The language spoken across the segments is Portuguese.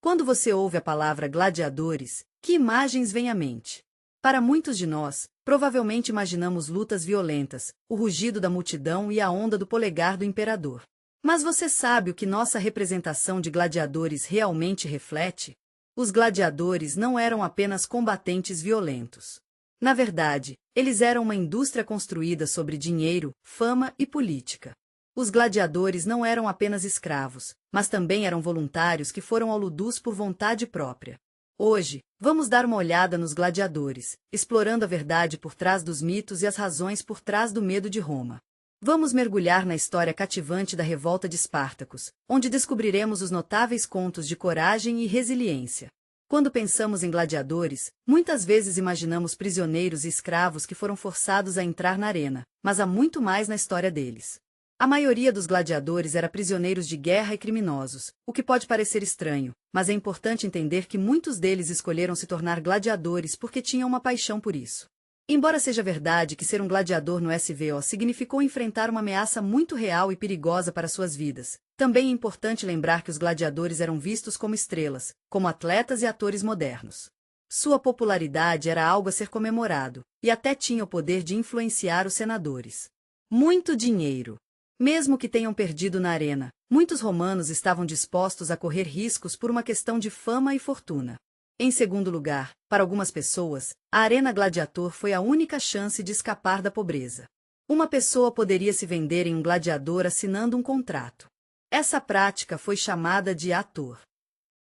Quando você ouve a palavra gladiadores, que imagens vêm à mente? Para muitos de nós, provavelmente imaginamos lutas violentas, o rugido da multidão e a onda do polegar do imperador. Mas você sabe o que nossa representação de gladiadores realmente reflete? Os gladiadores não eram apenas combatentes violentos. Na verdade, eles eram uma indústria construída sobre dinheiro, fama e política. Os gladiadores não eram apenas escravos, mas também eram voluntários que foram ao Ludus por vontade própria. Hoje, vamos dar uma olhada nos gladiadores, explorando a verdade por trás dos mitos e as razões por trás do medo de Roma. Vamos mergulhar na história cativante da revolta de Espartacus, onde descobriremos os notáveis contos de coragem e resiliência. Quando pensamos em gladiadores, muitas vezes imaginamos prisioneiros e escravos que foram forçados a entrar na arena, mas há muito mais na história deles. A maioria dos gladiadores era prisioneiros de guerra e criminosos, o que pode parecer estranho, mas é importante entender que muitos deles escolheram se tornar gladiadores porque tinham uma paixão por isso. Embora seja verdade que ser um gladiador no SVO significou enfrentar uma ameaça muito real e perigosa para suas vidas, também é importante lembrar que os gladiadores eram vistos como estrelas, como atletas e atores modernos. Sua popularidade era algo a ser comemorado, e até tinha o poder de influenciar os senadores. Muito dinheiro. Mesmo que tenham perdido na arena, muitos romanos estavam dispostos a correr riscos por uma questão de fama e fortuna. Em segundo lugar, para algumas pessoas, a arena gladiator foi a única chance de escapar da pobreza. Uma pessoa poderia se vender em um gladiador assinando um contrato. Essa prática foi chamada de ator.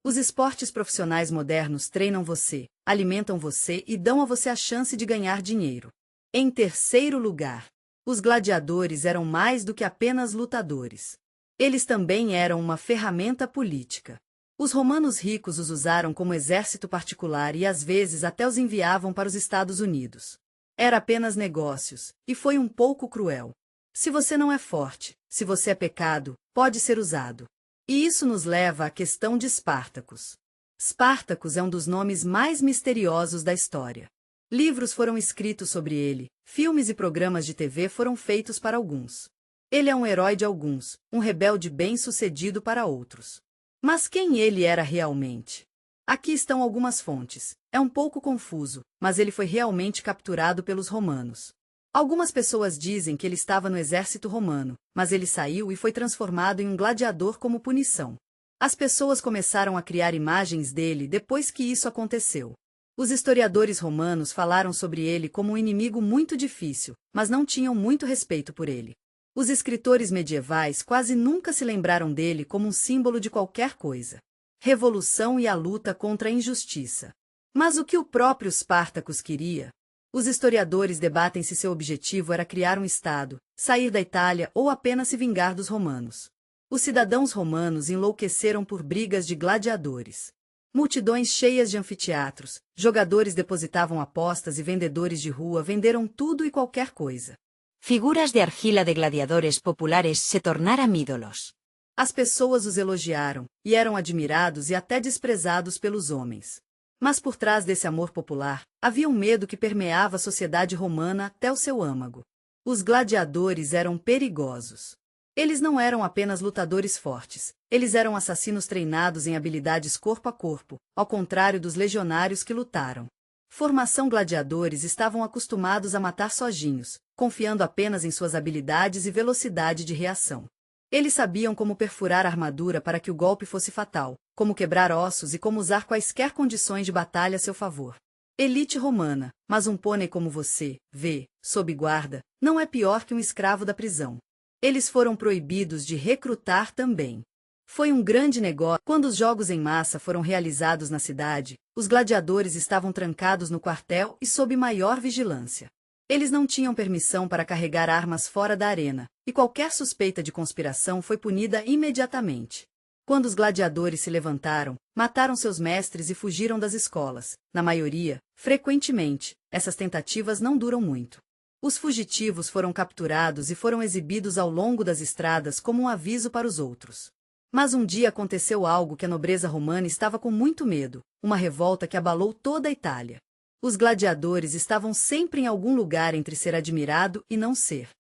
Os esportes profissionais modernos treinam você, alimentam você e dão a você a chance de ganhar dinheiro. Em terceiro lugar, os gladiadores eram mais do que apenas lutadores. Eles também eram uma ferramenta política. Os romanos ricos os usaram como exército particular e às vezes até os enviavam para os Estados Unidos. Era apenas negócios, e foi um pouco cruel. Se você não é forte, se você é pecado, pode ser usado. E isso nos leva à questão de Espartacus. Espartacus é um dos nomes mais misteriosos da história. Livros foram escritos sobre ele, filmes e programas de TV foram feitos para alguns. Ele é um herói de alguns, um rebelde bem-sucedido para outros. Mas quem ele era realmente? Aqui estão algumas fontes. É um pouco confuso, mas ele foi realmente capturado pelos romanos. Algumas pessoas dizem que ele estava no exército romano, mas ele saiu e foi transformado em um gladiador como punição. As pessoas começaram a criar imagens dele depois que isso aconteceu. Os historiadores romanos falaram sobre ele como um inimigo muito difícil, mas não tinham muito respeito por ele. Os escritores medievais quase nunca se lembraram dele como um símbolo de qualquer coisa. Revolução e a luta contra a injustiça. Mas o que o próprio Espartacus queria? Os historiadores debatem se seu objetivo era criar um estado, sair da Itália ou apenas se vingar dos romanos. Os cidadãos romanos enlouqueceram por brigas de gladiadores. Multidões cheias de anfiteatros, jogadores depositavam apostas e vendedores de rua venderam tudo e qualquer coisa. Figuras de argila de gladiadores populares se tornaram ídolos. As pessoas os elogiaram, e eram admirados e até desprezados pelos homens. Mas por trás desse amor popular, havia um medo que permeava a sociedade romana até o seu âmago. Os gladiadores eram perigosos. Eles não eram apenas lutadores fortes, eles eram assassinos treinados em habilidades corpo a corpo, ao contrário dos legionários que lutaram. Formação gladiadores estavam acostumados a matar sozinhos, confiando apenas em suas habilidades e velocidade de reação. Eles sabiam como perfurar a armadura para que o golpe fosse fatal, como quebrar ossos e como usar quaisquer condições de batalha a seu favor. Elite romana, mas um pônei como você, vê, sob guarda, não é pior que um escravo da prisão. Eles foram proibidos de recrutar também. Foi um grande negócio. Quando os jogos em massa foram realizados na cidade, os gladiadores estavam trancados no quartel e sob maior vigilância. Eles não tinham permissão para carregar armas fora da arena, e qualquer suspeita de conspiração foi punida imediatamente. Quando os gladiadores se levantaram, mataram seus mestres e fugiram das escolas. Na maioria, frequentemente, essas tentativas não duram muito. Os fugitivos foram capturados e foram exibidos ao longo das estradas como um aviso para os outros. Mas um dia aconteceu algo que a nobreza romana estava com muito medo, uma revolta que abalou toda a Itália. Os gladiadores estavam sempre em algum lugar entre ser admirado e não ser.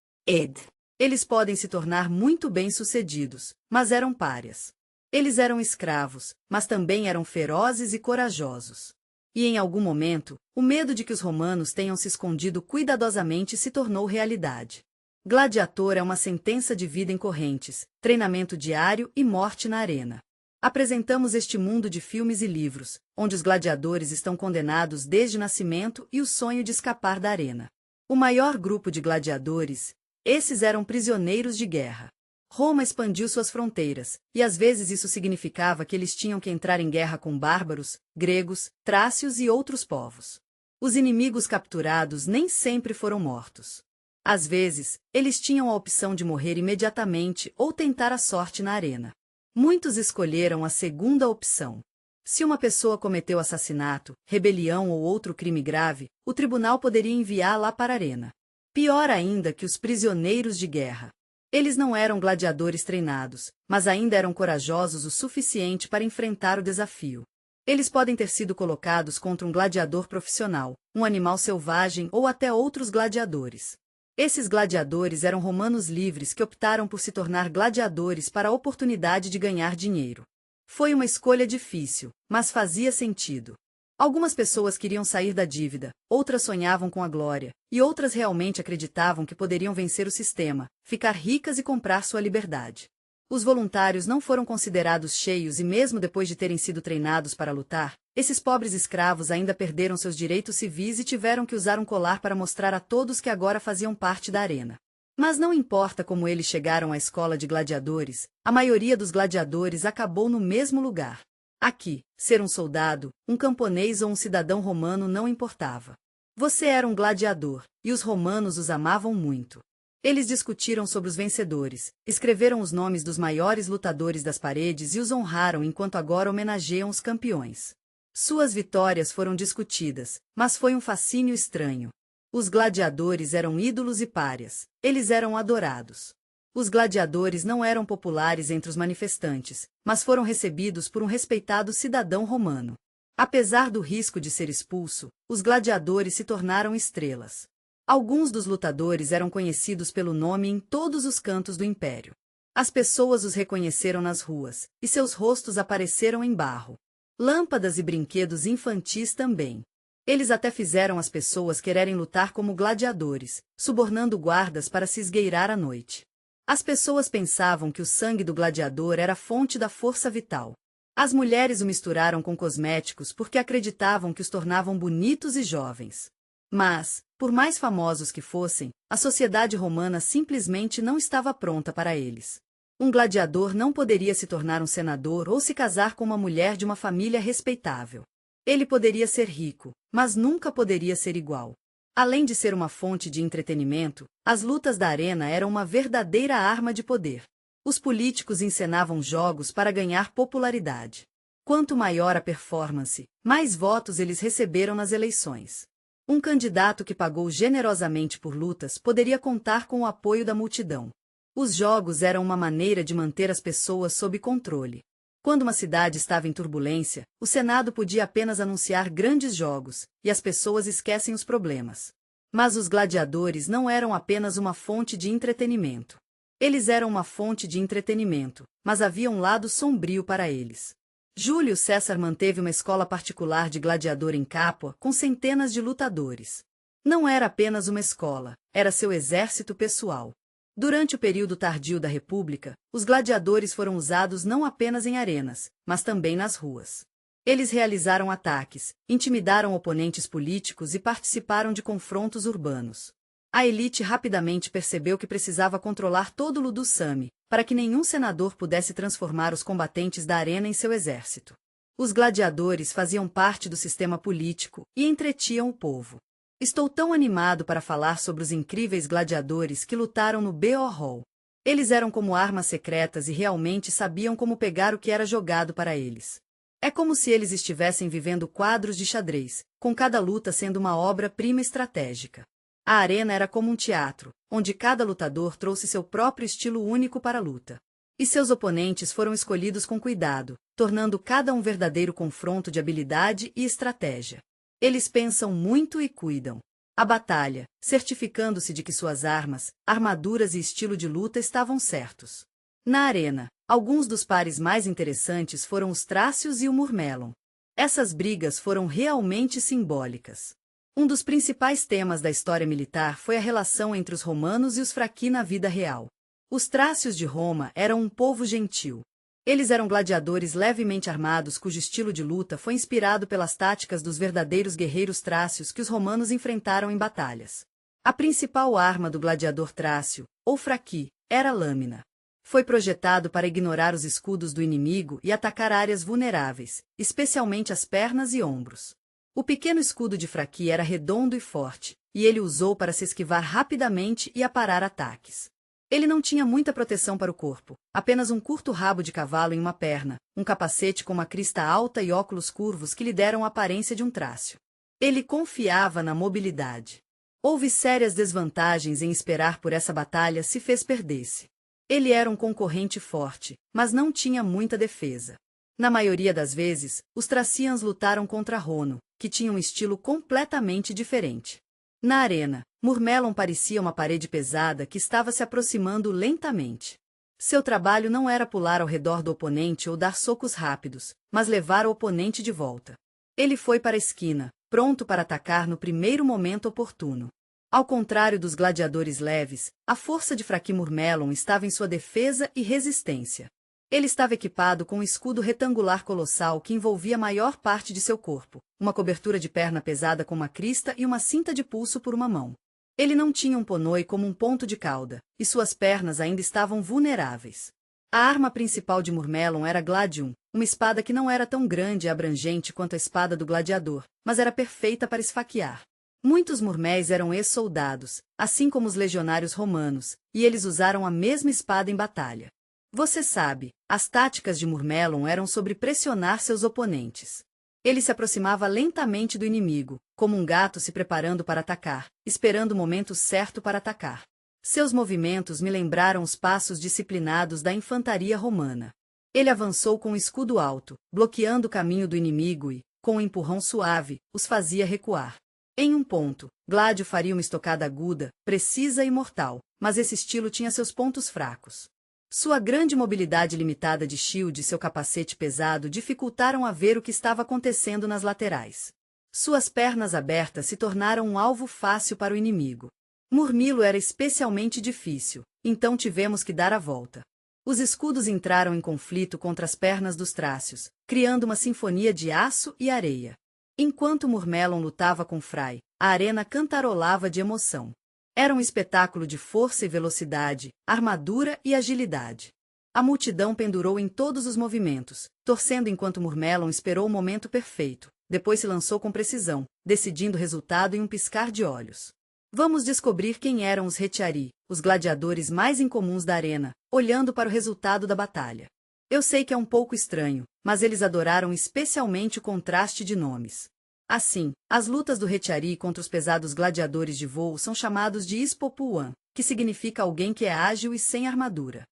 Eles podem se tornar muito bem-sucedidos, mas eram párias. Eles eram escravos, mas também eram ferozes e corajosos. E em algum momento, o medo de que os romanos tenham se escondido cuidadosamente se tornou realidade. Gladiator é uma sentença de vida em correntes, treinamento diário e morte na arena. Apresentamos este mundo de filmes e livros, onde os gladiadores estão condenados desde o nascimento e o sonho de escapar da arena. O maior grupo de gladiadores, esses eram prisioneiros de guerra. Roma expandiu suas fronteiras, e às vezes isso significava que eles tinham que entrar em guerra com bárbaros, gregos, trácios e outros povos. Os inimigos capturados nem sempre foram mortos. Às vezes, eles tinham a opção de morrer imediatamente ou tentar a sorte na arena. Muitos escolheram a segunda opção. Se uma pessoa cometeu assassinato, rebelião ou outro crime grave, o tribunal poderia enviá-la para a arena. Pior ainda que os prisioneiros de guerra. Eles não eram gladiadores treinados, mas ainda eram corajosos o suficiente para enfrentar o desafio. Eles podem ter sido colocados contra um gladiador profissional, um animal selvagem ou até outros gladiadores. Esses gladiadores eram romanos livres que optaram por se tornar gladiadores para a oportunidade de ganhar dinheiro. Foi uma escolha difícil, mas fazia sentido. Algumas pessoas queriam sair da dívida, outras sonhavam com a glória, e outras realmente acreditavam que poderiam vencer o sistema, ficar ricas e comprar sua liberdade. Os voluntários não foram considerados cheios e mesmo depois de terem sido treinados para lutar, esses pobres escravos ainda perderam seus direitos civis e tiveram que usar um colar para mostrar a todos que agora faziam parte da arena. Mas não importa como eles chegaram à escola de gladiadores, a maioria dos gladiadores acabou no mesmo lugar. Aqui, ser um soldado, um camponês ou um cidadão romano não importava. Você era um gladiador, e os romanos os amavam muito. Eles discutiram sobre os vencedores, escreveram os nomes dos maiores lutadores das paredes e os honraram enquanto agora homenageiam os campeões. Suas vitórias foram discutidas, mas foi um fascínio estranho. Os gladiadores eram ídolos e párias, eles eram adorados. Os gladiadores não eram populares entre os manifestantes, mas foram recebidos por um respeitado cidadão romano. Apesar do risco de ser expulso, os gladiadores se tornaram estrelas. Alguns dos lutadores eram conhecidos pelo nome em todos os cantos do império. As pessoas os reconheceram nas ruas, e seus rostos apareceram em barro. Lâmpadas e brinquedos infantis também. Eles até fizeram as pessoas quererem lutar como gladiadores, subornando guardas para se esgueirar à noite. As pessoas pensavam que o sangue do gladiador era a fonte da força vital. As mulheres o misturaram com cosméticos porque acreditavam que os tornavam bonitos e jovens. Mas, por mais famosos que fossem, a sociedade romana simplesmente não estava pronta para eles. Um gladiador não poderia se tornar um senador ou se casar com uma mulher de uma família respeitável. Ele poderia ser rico, mas nunca poderia ser igual. Além de ser uma fonte de entretenimento, as lutas da arena eram uma verdadeira arma de poder. Os políticos encenavam jogos para ganhar popularidade. Quanto maior a performance, mais votos eles receberam nas eleições. Um candidato que pagou generosamente por lutas poderia contar com o apoio da multidão. Os jogos eram uma maneira de manter as pessoas sob controle. Quando uma cidade estava em turbulência, o Senado podia apenas anunciar grandes jogos, e as pessoas esquecem os problemas. Mas os gladiadores não eram apenas uma fonte de entretenimento. Eles eram uma fonte de entretenimento, mas havia um lado sombrio para eles. Júlio César manteve uma escola particular de gladiador em Capua com centenas de lutadores. Não era apenas uma escola, era seu exército pessoal. Durante o período tardio da República, os gladiadores foram usados não apenas em arenas, mas também nas ruas. Eles realizaram ataques, intimidaram oponentes políticos e participaram de confrontos urbanos. A elite rapidamente percebeu que precisava controlar todo o Ludo-Sami, para que nenhum senador pudesse transformar os combatentes da arena em seu exército. Os gladiadores faziam parte do sistema político e entretinham o povo. Estou tão animado para falar sobre os incríveis gladiadores que lutaram no Beor Hall. Eles eram como armas secretas e realmente sabiam como pegar o que era jogado para eles. É como se eles estivessem vivendo quadros de xadrez, com cada luta sendo uma obra-prima estratégica. A arena era como um teatro, onde cada lutador trouxe seu próprio estilo único para a luta. E seus oponentes foram escolhidos com cuidado, tornando cada um verdadeiro confronto de habilidade e estratégia. Eles pensam muito e cuidam. A batalha, certificando-se de que suas armas, armaduras e estilo de luta estavam certos. Na arena, Alguns dos pares mais interessantes foram os Trácios e o Murmelon. Essas brigas foram realmente simbólicas. Um dos principais temas da história militar foi a relação entre os romanos e os Fraqui na vida real. Os Trácios de Roma eram um povo gentil. Eles eram gladiadores levemente armados cujo estilo de luta foi inspirado pelas táticas dos verdadeiros guerreiros trácios que os romanos enfrentaram em batalhas. A principal arma do gladiador trácio, ou Fraqui, era a lâmina. Foi projetado para ignorar os escudos do inimigo e atacar áreas vulneráveis, especialmente as pernas e ombros. O pequeno escudo de Fraqui era redondo e forte, e ele usou para se esquivar rapidamente e aparar ataques. Ele não tinha muita proteção para o corpo, apenas um curto rabo de cavalo em uma perna, um capacete com uma crista alta e óculos curvos que lhe deram a aparência de um trácio. Ele confiava na mobilidade. Houve sérias desvantagens em esperar por essa batalha se fez perdesse. Ele era um concorrente forte, mas não tinha muita defesa. Na maioria das vezes, os Tracians lutaram contra Rono, que tinha um estilo completamente diferente. Na arena, Murmelon parecia uma parede pesada que estava se aproximando lentamente. Seu trabalho não era pular ao redor do oponente ou dar socos rápidos, mas levar o oponente de volta. Ele foi para a esquina, pronto para atacar no primeiro momento oportuno. Ao contrário dos gladiadores leves, a força de Fraqui Murmelon estava em sua defesa e resistência. Ele estava equipado com um escudo retangular colossal que envolvia a maior parte de seu corpo, uma cobertura de perna pesada com uma crista e uma cinta de pulso por uma mão. Ele não tinha um ponoi como um ponto de cauda, e suas pernas ainda estavam vulneráveis. A arma principal de Murmelon era Gladium, uma espada que não era tão grande e abrangente quanto a espada do gladiador, mas era perfeita para esfaquear. Muitos Murméis eram ex-soldados, assim como os legionários romanos, e eles usaram a mesma espada em batalha. Você sabe, as táticas de Murmelon eram sobre pressionar seus oponentes. Ele se aproximava lentamente do inimigo, como um gato se preparando para atacar, esperando o momento certo para atacar. Seus movimentos me lembraram os passos disciplinados da infantaria romana. Ele avançou com o escudo alto, bloqueando o caminho do inimigo e, com um empurrão suave, os fazia recuar. Em um ponto, Gladio faria uma estocada aguda, precisa e mortal, mas esse estilo tinha seus pontos fracos. Sua grande mobilidade limitada de shield e seu capacete pesado dificultaram a ver o que estava acontecendo nas laterais. Suas pernas abertas se tornaram um alvo fácil para o inimigo. Murmilo era especialmente difícil, então tivemos que dar a volta. Os escudos entraram em conflito contra as pernas dos Trácios, criando uma sinfonia de aço e areia. Enquanto Murmelon lutava com Fray, a arena cantarolava de emoção. Era um espetáculo de força e velocidade, armadura e agilidade. A multidão pendurou em todos os movimentos, torcendo enquanto Murmelon esperou o momento perfeito, depois se lançou com precisão, decidindo o resultado em um piscar de olhos. Vamos descobrir quem eram os Retiari, os gladiadores mais incomuns da arena, olhando para o resultado da batalha. Eu sei que é um pouco estranho, mas eles adoraram especialmente o contraste de nomes. Assim, as lutas do Retiari contra os pesados gladiadores de voo são chamados de Ispopuan, que significa alguém que é ágil e sem armadura.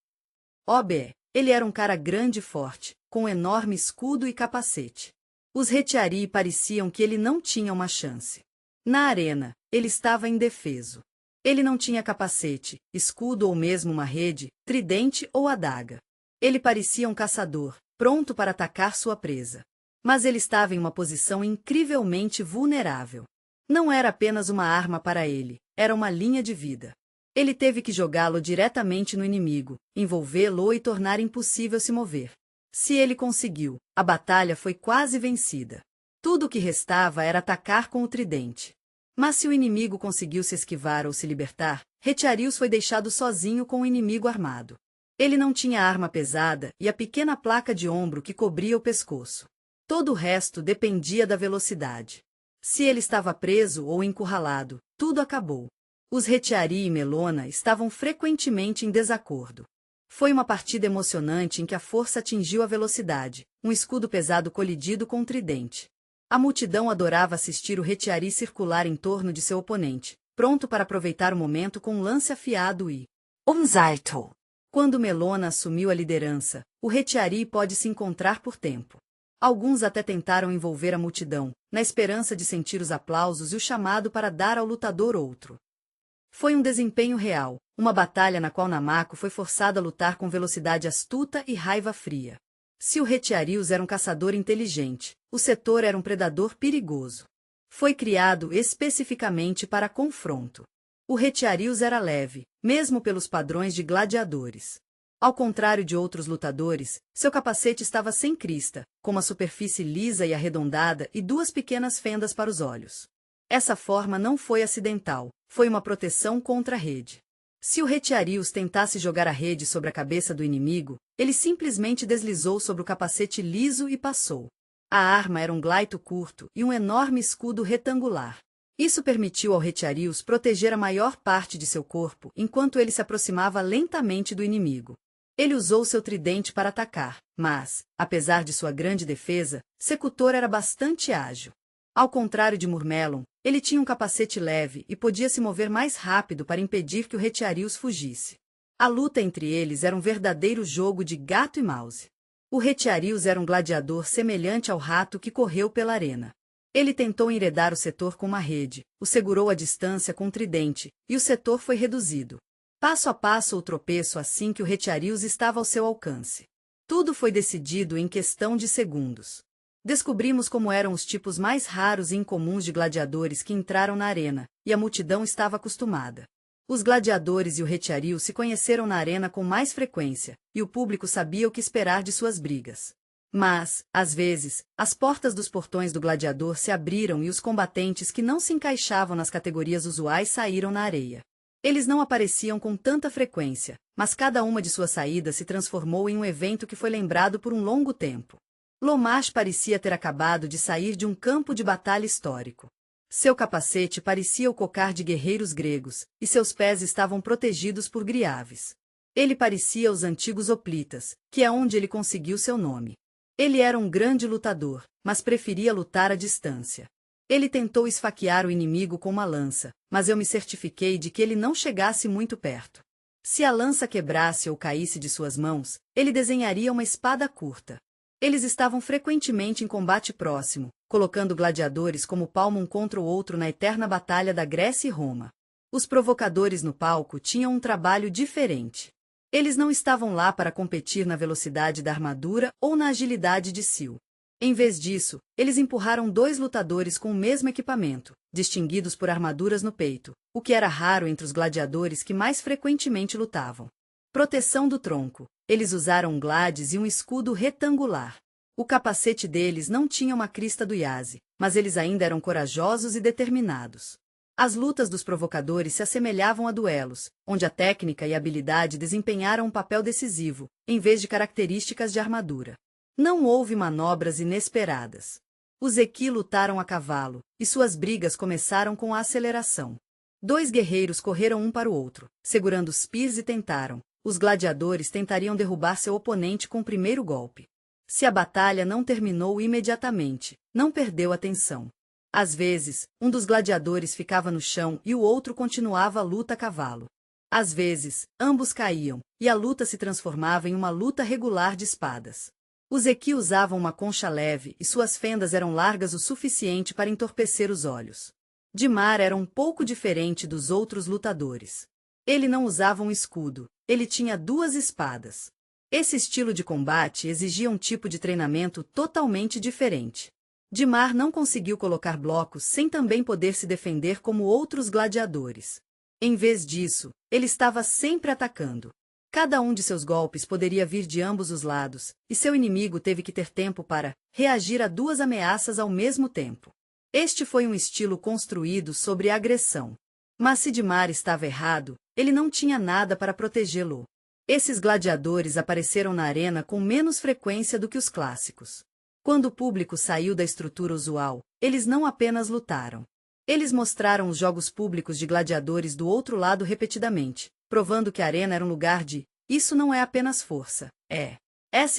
Obe, ele era um cara grande e forte, com um enorme escudo e capacete. Os Retiari pareciam que ele não tinha uma chance. Na arena, ele estava indefeso. Ele não tinha capacete, escudo ou mesmo uma rede, tridente ou adaga. Ele parecia um caçador, pronto para atacar sua presa. Mas ele estava em uma posição incrivelmente vulnerável. Não era apenas uma arma para ele, era uma linha de vida. Ele teve que jogá-lo diretamente no inimigo, envolvê-lo e tornar impossível se mover. Se ele conseguiu, a batalha foi quase vencida. Tudo o que restava era atacar com o tridente. Mas se o inimigo conseguiu se esquivar ou se libertar, Retiarius foi deixado sozinho com o inimigo armado. Ele não tinha arma pesada e a pequena placa de ombro que cobria o pescoço. Todo o resto dependia da velocidade. Se ele estava preso ou encurralado, tudo acabou. Os Retiari e Melona estavam frequentemente em desacordo. Foi uma partida emocionante em que a força atingiu a velocidade, um escudo pesado colidido com um tridente. A multidão adorava assistir o Retiari circular em torno de seu oponente, pronto para aproveitar o momento com um lance afiado e Umsalto. Quando Melona assumiu a liderança, o Retiari pode se encontrar por tempo. Alguns até tentaram envolver a multidão, na esperança de sentir os aplausos e o chamado para dar ao lutador outro. Foi um desempenho real, uma batalha na qual Namako foi forçado a lutar com velocidade astuta e raiva fria. Se o Retiarius era um caçador inteligente, o Setor era um predador perigoso. Foi criado especificamente para confronto. O Retiarius era leve, mesmo pelos padrões de gladiadores. Ao contrário de outros lutadores, seu capacete estava sem crista, com uma superfície lisa e arredondada e duas pequenas fendas para os olhos. Essa forma não foi acidental, foi uma proteção contra a rede. Se o Retiarius tentasse jogar a rede sobre a cabeça do inimigo, ele simplesmente deslizou sobre o capacete liso e passou. A arma era um glaito curto e um enorme escudo retangular. Isso permitiu ao Retiarius proteger a maior parte de seu corpo enquanto ele se aproximava lentamente do inimigo. Ele usou seu tridente para atacar, mas, apesar de sua grande defesa, Secutor era bastante ágil. Ao contrário de Murmelon, ele tinha um capacete leve e podia se mover mais rápido para impedir que o Retiarius fugisse. A luta entre eles era um verdadeiro jogo de gato e mouse. O Retiarius era um gladiador semelhante ao rato que correu pela arena. Ele tentou enredar o Setor com uma rede, o segurou à distância com um tridente, e o Setor foi reduzido. Passo a passo o tropeço assim que o Retiarius estava ao seu alcance. Tudo foi decidido em questão de segundos. Descobrimos como eram os tipos mais raros e incomuns de gladiadores que entraram na arena, e a multidão estava acostumada. Os gladiadores e o Retiarius se conheceram na arena com mais frequência, e o público sabia o que esperar de suas brigas. Mas, às vezes, as portas dos portões do gladiador se abriram e os combatentes que não se encaixavam nas categorias usuais saíram na areia. Eles não apareciam com tanta frequência, mas cada uma de suas saídas se transformou em um evento que foi lembrado por um longo tempo. Lomash parecia ter acabado de sair de um campo de batalha histórico. Seu capacete parecia o cocar de guerreiros gregos, e seus pés estavam protegidos por griaves. Ele parecia os antigos hoplitas, que é onde ele conseguiu seu nome. Ele era um grande lutador, mas preferia lutar à distância. Ele tentou esfaquear o inimigo com uma lança, mas eu me certifiquei de que ele não chegasse muito perto. Se a lança quebrasse ou caísse de suas mãos, ele desenharia uma espada curta. Eles estavam frequentemente em combate próximo, colocando gladiadores como palmo um contra o outro na eterna batalha da Grécia e Roma. Os provocadores no palco tinham um trabalho diferente. Eles não estavam lá para competir na velocidade da armadura ou na agilidade de Sil. Em vez disso, eles empurraram dois lutadores com o mesmo equipamento, distinguidos por armaduras no peito, o que era raro entre os gladiadores que mais frequentemente lutavam. Proteção do tronco. Eles usaram um glades e um escudo retangular. O capacete deles não tinha uma crista do Yase, mas eles ainda eram corajosos e determinados. As lutas dos provocadores se assemelhavam a duelos, onde a técnica e a habilidade desempenharam um papel decisivo, em vez de características de armadura. Não houve manobras inesperadas. Os Eki lutaram a cavalo, e suas brigas começaram com a aceleração. Dois guerreiros correram um para o outro, segurando os spears e tentaram. Os gladiadores tentariam derrubar seu oponente com o primeiro golpe. Se a batalha não terminou imediatamente, não perdeu a tensão. Às vezes, um dos gladiadores ficava no chão e o outro continuava a luta a cavalo. Às vezes, ambos caíam, e a luta se transformava em uma luta regular de espadas. Os Eki usavam uma concha leve e suas fendas eram largas o suficiente para entorpecer os olhos. Dimar era um pouco diferente dos outros lutadores. Ele não usava um escudo, ele tinha duas espadas. Esse estilo de combate exigia um tipo de treinamento totalmente diferente. Dimar não conseguiu colocar blocos sem também poder se defender como outros gladiadores. Em vez disso, ele estava sempre atacando. Cada um de seus golpes poderia vir de ambos os lados, e seu inimigo teve que ter tempo para reagir a duas ameaças ao mesmo tempo. Este foi um estilo construído sobre agressão. Mas se Dimar estava errado, ele não tinha nada para protegê-lo. Esses gladiadores apareceram na arena com menos frequência do que os clássicos. Quando o público saiu da estrutura usual, eles não apenas lutaram. Eles mostraram os jogos públicos de gladiadores do outro lado repetidamente, provando que a arena era um lugar de isso não é apenas força, é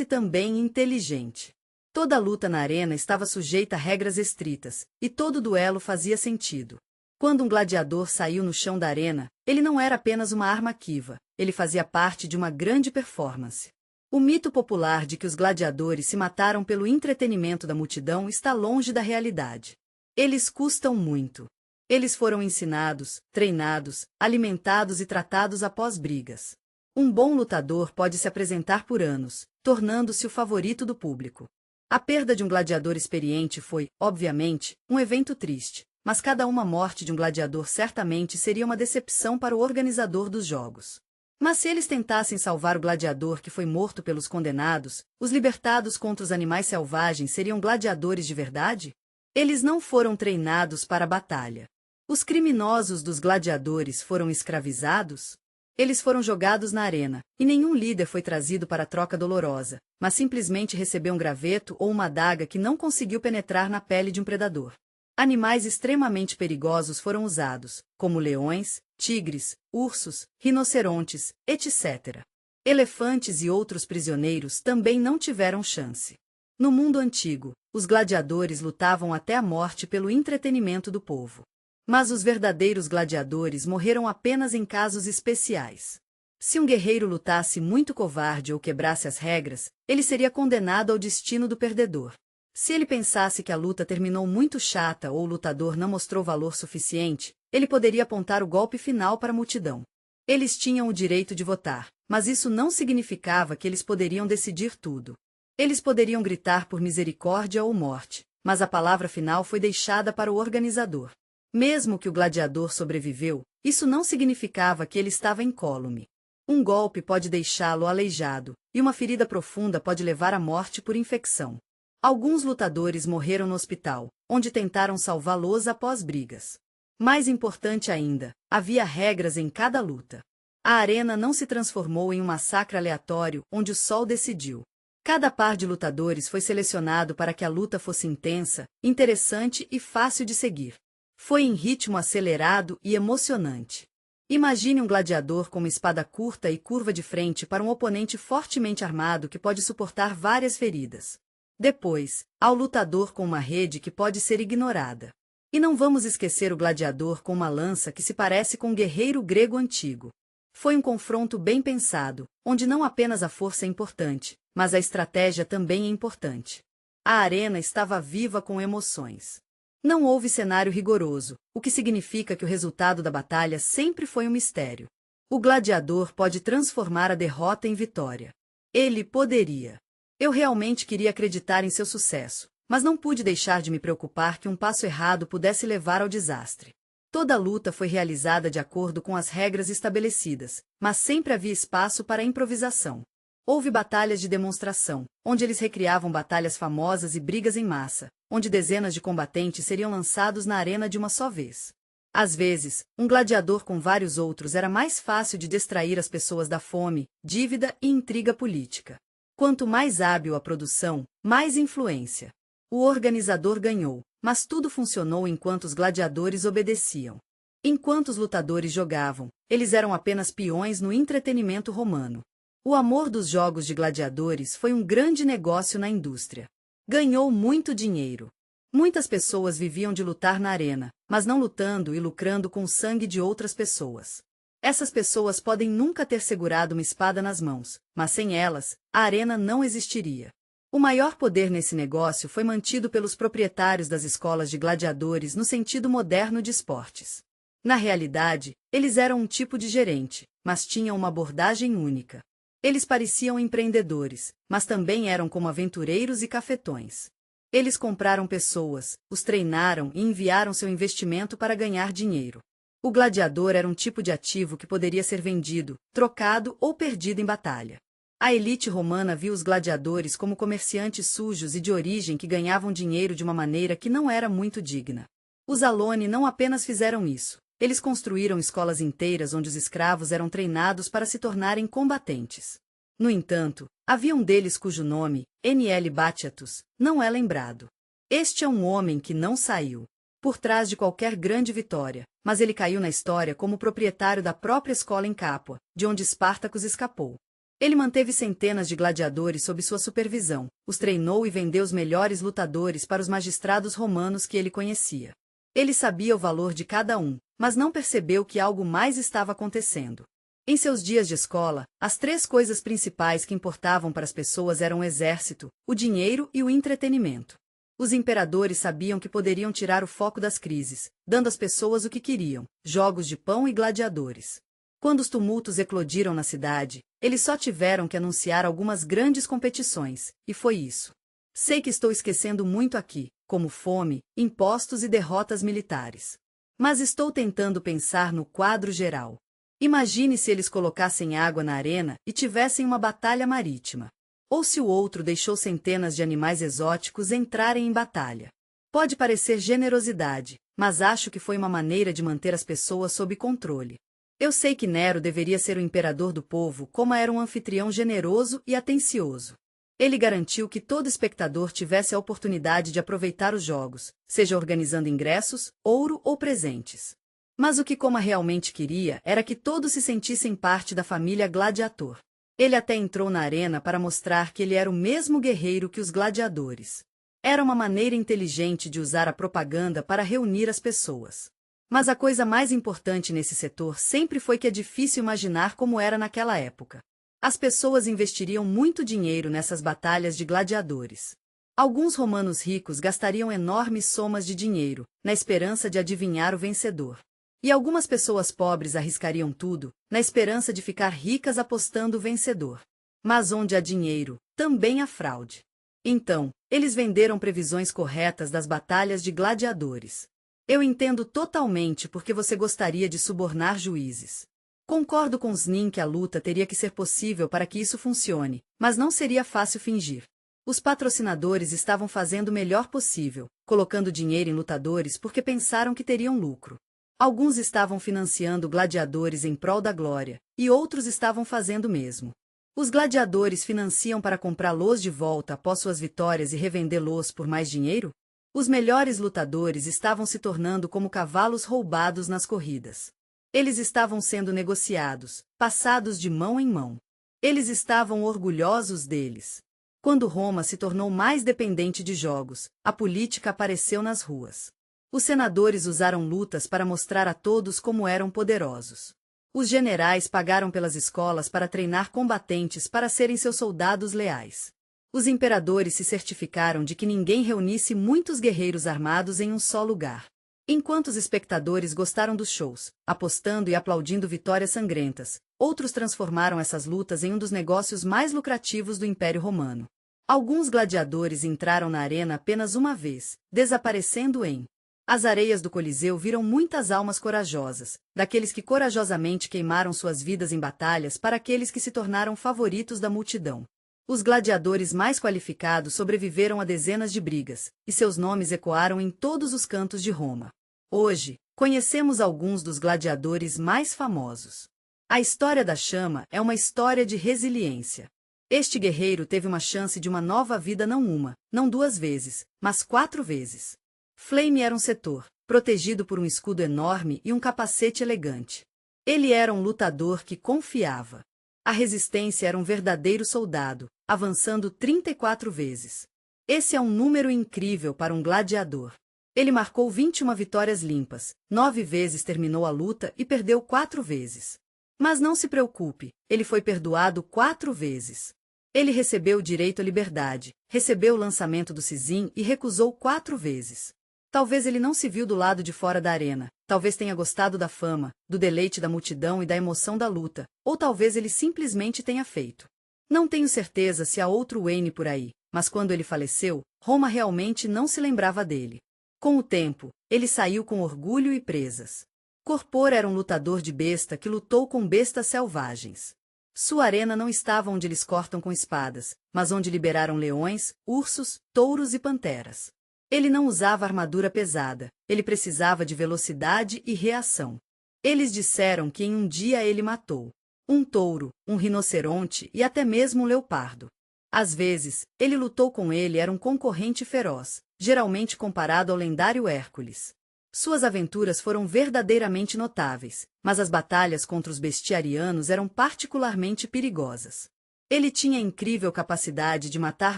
também inteligente. Toda luta na arena estava sujeita a regras estritas, e todo duelo fazia sentido. Quando um gladiador saiu no chão da arena, ele não era apenas uma arma quiva, ele fazia parte de uma grande performance. O mito popular de que os gladiadores se mataram pelo entretenimento da multidão está longe da realidade. Eles custam muito. Eles foram ensinados, treinados, alimentados e tratados após brigas. Um bom lutador pode se apresentar por anos, tornando-se o favorito do público. A perda de um gladiador experiente foi, obviamente, um evento triste, mas cada uma morte de um gladiador certamente seria uma decepção para o organizador dos jogos. Mas se eles tentassem salvar o gladiador que foi morto pelos condenados, os libertados contra os animais selvagens seriam gladiadores de verdade? Eles não foram treinados para a batalha. Os criminosos dos gladiadores foram escravizados? Eles foram jogados na arena, e nenhum líder foi trazido para a troca dolorosa, mas simplesmente recebeu um graveto ou uma adaga que não conseguiu penetrar na pele de um predador. Animais extremamente perigosos foram usados, como leões, tigres, ursos, rinocerontes, etc. Elefantes e outros prisioneiros também não tiveram chance. No mundo antigo, os gladiadores lutavam até a morte pelo entretenimento do povo. Mas os verdadeiros gladiadores morreram apenas em casos especiais. Se um guerreiro lutasse muito covarde ou quebrasse as regras, ele seria condenado ao destino do perdedor. Se ele pensasse que a luta terminou muito chata ou o lutador não mostrou valor suficiente, ele poderia apontar o golpe final para a multidão. Eles tinham o direito de votar, mas isso não significava que eles poderiam decidir tudo. Eles poderiam gritar por misericórdia ou morte, mas a palavra final foi deixada para o organizador. Mesmo que o gladiador sobreviveu, isso não significava que ele estava incólume. Um golpe pode deixá-lo aleijado, e uma ferida profunda pode levar à morte por infecção. Alguns lutadores morreram no hospital, onde tentaram salvá-los após brigas. Mais importante ainda, havia regras em cada luta. A arena não se transformou em um massacre aleatório onde o sol decidiu. Cada par de lutadores foi selecionado para que a luta fosse intensa, interessante e fácil de seguir. Foi em ritmo acelerado e emocionante. Imagine um gladiador com uma espada curta e curva de frente para um oponente fortemente armado que pode suportar várias feridas. Depois, há o lutador com uma rede que pode ser ignorada. E não vamos esquecer o gladiador com uma lança que se parece com um guerreiro grego antigo. Foi um confronto bem pensado, onde não apenas a força é importante, mas a estratégia também é importante. A arena estava viva com emoções. Não houve cenário rigoroso, o que significa que o resultado da batalha sempre foi um mistério. O gladiador pode transformar a derrota em vitória. Ele poderia. Eu realmente queria acreditar em seu sucesso, mas não pude deixar de me preocupar que um passo errado pudesse levar ao desastre. Toda a luta foi realizada de acordo com as regras estabelecidas, mas sempre havia espaço para a improvisação. Houve batalhas de demonstração, onde eles recriavam batalhas famosas e brigas em massa, onde dezenas de combatentes seriam lançados na arena de uma só vez. Às vezes, um gladiador com vários outros era mais fácil de distrair as pessoas da fome, dívida e intriga política. Quanto mais hábil a produção, mais influência. O organizador ganhou, mas tudo funcionou enquanto os gladiadores obedeciam. Enquanto os lutadores jogavam, eles eram apenas peões no entretenimento romano. O amor dos jogos de gladiadores foi um grande negócio na indústria. Ganhou muito dinheiro. Muitas pessoas viviam de lutar na arena, mas não lutando e lucrando com o sangue de outras pessoas. Essas pessoas podem nunca ter segurado uma espada nas mãos, mas sem elas, a arena não existiria. O maior poder nesse negócio foi mantido pelos proprietários das escolas de gladiadores no sentido moderno de esportes. Na realidade, eles eram um tipo de gerente, mas tinham uma abordagem única. Eles pareciam empreendedores, mas também eram como aventureiros e cafetões. Eles compraram pessoas, os treinaram e enviaram seu investimento para ganhar dinheiro. O gladiador era um tipo de ativo que poderia ser vendido, trocado ou perdido em batalha. A elite romana viu os gladiadores como comerciantes sujos e de origem que ganhavam dinheiro de uma maneira que não era muito digna. Os Aloni não apenas fizeram isso, eles construíram escolas inteiras onde os escravos eram treinados para se tornarem combatentes. No entanto, havia um deles cujo nome, N.L. Batiatus, não é lembrado. Este é um homem que não saiu por trás de qualquer grande vitória, mas ele caiu na história como proprietário da própria escola em Capua, de onde Espartacus escapou. Ele manteve centenas de gladiadores sob sua supervisão, os treinou e vendeu os melhores lutadores para os magistrados romanos que ele conhecia. Ele sabia o valor de cada um, mas não percebeu que algo mais estava acontecendo. Em seus dias de escola, as três coisas principais que importavam para as pessoas eram o exército, o dinheiro e o entretenimento. Os imperadores sabiam que poderiam tirar o foco das crises, dando às pessoas o que queriam: jogos de pão e gladiadores. Quando os tumultos eclodiram na cidade, eles só tiveram que anunciar algumas grandes competições, e foi isso. Sei que estou esquecendo muito aqui, como fome, impostos e derrotas militares. Mas estou tentando pensar no quadro geral. Imagine se eles colocassem água na arena e tivessem uma batalha marítima. Ou se o outro deixou centenas de animais exóticos entrarem em batalha. Pode parecer generosidade, mas acho que foi uma maneira de manter as pessoas sob controle. Eu sei que Nero deveria ser o imperador do povo, como era um anfitrião generoso e atencioso. Ele garantiu que todo espectador tivesse a oportunidade de aproveitar os jogos, seja organizando ingressos, ouro ou presentes. Mas o que Coma realmente queria era que todos se sentissem parte da família Gladiator. Ele até entrou na arena para mostrar que ele era o mesmo guerreiro que os gladiadores. Era uma maneira inteligente de usar a propaganda para reunir as pessoas. Mas a coisa mais importante nesse setor sempre foi que é difícil imaginar como era naquela época. As pessoas investiriam muito dinheiro nessas batalhas de gladiadores. Alguns romanos ricos gastariam enormes somas de dinheiro, na esperança de adivinhar o vencedor. E algumas pessoas pobres arriscariam tudo, na esperança de ficar ricas apostando o vencedor. Mas onde há dinheiro, também há fraude. Então, eles venderam previsões corretas das batalhas de gladiadores. Eu entendo totalmente porque você gostaria de subornar juízes. Concordo com Snin que a luta teria que ser possível para que isso funcione, mas não seria fácil fingir. Os patrocinadores estavam fazendo o melhor possível, colocando dinheiro em lutadores porque pensaram que teriam lucro. Alguns estavam financiando gladiadores em prol da glória, e outros estavam fazendo o mesmo. Os gladiadores financiam para comprá-los de volta após suas vitórias e revendê-los por mais dinheiro? Os melhores lutadores estavam se tornando como cavalos roubados nas corridas. Eles estavam sendo negociados, passados de mão em mão. Eles estavam orgulhosos deles. Quando Roma se tornou mais dependente de jogos, a política apareceu nas ruas. Os senadores usaram lutas para mostrar a todos como eram poderosos. Os generais pagaram pelas escolas para treinar combatentes para serem seus soldados leais. Os imperadores se certificaram de que ninguém reunisse muitos guerreiros armados em um só lugar. Enquanto os espectadores gostaram dos shows, apostando e aplaudindo vitórias sangrentas, outros transformaram essas lutas em um dos negócios mais lucrativos do Império Romano. Alguns gladiadores entraram na arena apenas uma vez, desaparecendo em as areias do Coliseu viram muitas almas corajosas, daqueles que corajosamente queimaram suas vidas em batalhas para aqueles que se tornaram favoritos da multidão. Os gladiadores mais qualificados sobreviveram a dezenas de brigas, e seus nomes ecoaram em todos os cantos de Roma. Hoje, conhecemos alguns dos gladiadores mais famosos. A história da chama é uma história de resiliência. Este guerreiro teve uma chance de uma nova vida não uma, não duas vezes, mas 4 vezes. Flame era um setor, protegido por um escudo enorme e um capacete elegante. Ele era um lutador que confiava. A resistência era um verdadeiro soldado, avançando 34 vezes. Esse é um número incrível para um gladiador. Ele marcou 21 vitórias limpas, 9 vezes terminou a luta e perdeu 4 vezes. Mas não se preocupe, ele foi perdoado 4 vezes. Ele recebeu o direito à liberdade, recebeu o lançamento do Sizim e recusou 4 vezes. Talvez ele não se viu do lado de fora da arena, talvez tenha gostado da fama, do deleite da multidão e da emoção da luta, ou talvez ele simplesmente tenha feito. Não tenho certeza se há outro Wayne por aí, mas quando ele faleceu, Roma realmente não se lembrava dele. Com o tempo, ele saiu com orgulho e presas. Corpor era um lutador de besta que lutou com bestas selvagens. Sua arena não estava onde eles cortam com espadas, mas onde liberaram leões, ursos, touros e panteras. Ele não usava armadura pesada, ele precisava de velocidade e reação. Eles disseram que em um dia ele matou um touro, um rinoceronte e até mesmo um leopardo. Às vezes, ele lutou com ele era um concorrente feroz, geralmente comparado ao lendário Hércules. Suas aventuras foram verdadeiramente notáveis, mas as batalhas contra os bestiarianos eram particularmente perigosas. Ele tinha incrível capacidade de matar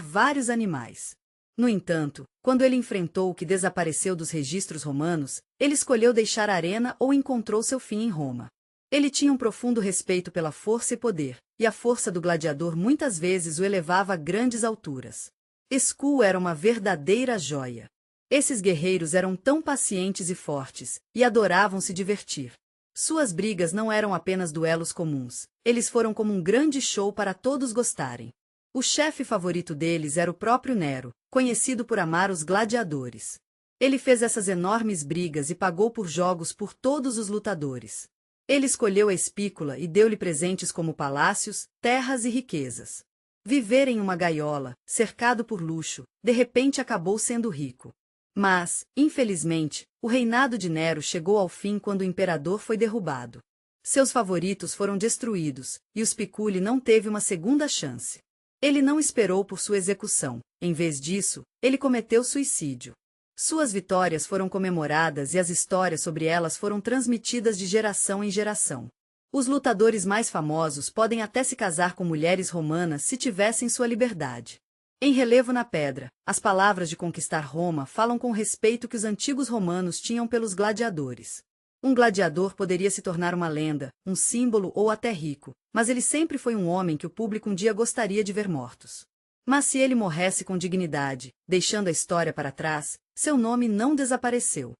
vários animais. No entanto, quando ele enfrentou o que desapareceu dos registros romanos, ele escolheu deixar a arena ou encontrou seu fim em Roma. Ele tinha um profundo respeito pela força e poder, e a força do gladiador muitas vezes o elevava a grandes alturas. Skull era uma verdadeira joia. Esses guerreiros eram tão pacientes e fortes, e adoravam se divertir. Suas brigas não eram apenas duelos comuns, eles foram como um grande show para todos gostarem. O chefe favorito deles era o próprio Nero, conhecido por amar os gladiadores. Ele fez essas enormes brigas e pagou por jogos por todos os lutadores. Ele escolheu a Espícula e deu-lhe presentes como palácios, terras e riquezas. Viver em uma gaiola, cercado por luxo, de repente acabou sendo rico. Mas, infelizmente, o reinado de Nero chegou ao fim quando o imperador foi derrubado. Seus favoritos foram destruídos, e o Spiculi não teve uma segunda chance. Ele não esperou por sua execução, em vez disso, ele cometeu suicídio. Suas vitórias foram comemoradas e as histórias sobre elas foram transmitidas de geração em geração. Os lutadores mais famosos podem até se casar com mulheres romanas se tivessem sua liberdade. Em relevo na pedra, as palavras de conquistar Roma falam com o respeito que os antigos romanos tinham pelos gladiadores. Um gladiador poderia se tornar uma lenda, um símbolo ou até rico, mas ele sempre foi um homem que o público um dia gostaria de ver mortos. Mas se ele morresse com dignidade, deixando a história para trás, seu nome não desapareceu.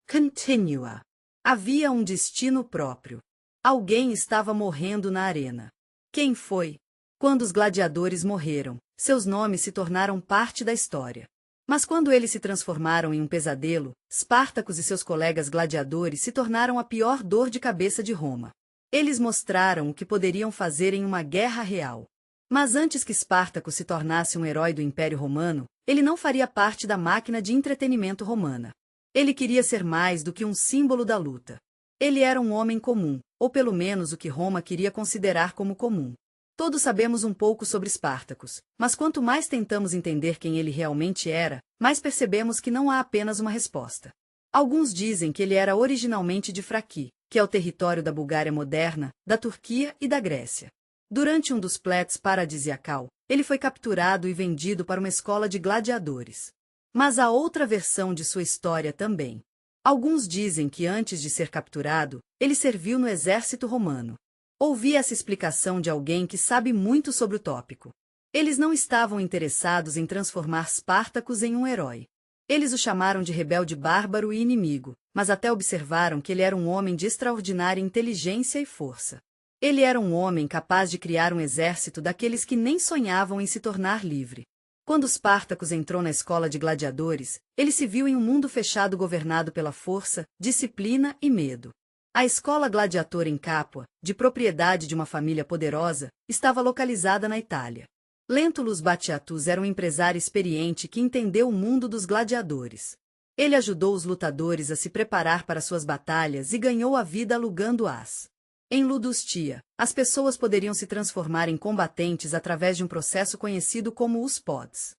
Continua. Havia um destino próprio. Alguém estava morrendo na arena. Quem foi? Quando os gladiadores morreram, seus nomes se tornaram parte da história. Mas quando eles se transformaram em um pesadelo, Spartacus e seus colegas gladiadores se tornaram a pior dor de cabeça de Roma. Eles mostraram o que poderiam fazer em uma guerra real. Mas antes que Spartacus se tornasse um herói do Império Romano, ele não faria parte da máquina de entretenimento romana. Ele queria ser mais do que um símbolo da luta. Ele era um homem comum, ou pelo menos o que Roma queria considerar como comum. Todos sabemos um pouco sobre Spartacus, mas quanto mais tentamos entender quem ele realmente era, mais percebemos que não há apenas uma resposta. Alguns dizem que ele era originalmente de Fraki, que é o território da Bulgária moderna, da Turquia e da Grécia. Durante um dos pletos paradisiacal, ele foi capturado e vendido para uma escola de gladiadores. Mas há outra versão de sua história também. Alguns dizem que antes de ser capturado, ele serviu no exército romano. Ouvi essa explicação de alguém que sabe muito sobre o tópico. Eles não estavam interessados em transformar Spartacus em um herói. Eles o chamaram de rebelde bárbaro e inimigo, mas até observaram que ele era um homem de extraordinária inteligência e força. Ele era um homem capaz de criar um exército daqueles que nem sonhavam em se tornar livre. Quando Spartacus entrou na escola de gladiadores, ele se viu em um mundo fechado governado pela força, disciplina e medo. A escola gladiatora em Capua, de propriedade de uma família poderosa, estava localizada na Itália. Lentulus Batiatus era um empresário experiente que entendeu o mundo dos gladiadores. Ele ajudou os lutadores a se preparar para suas batalhas e ganhou a vida alugando-as. Em Ludustia, as pessoas poderiam se transformar em combatentes através de um processo conhecido como os pods.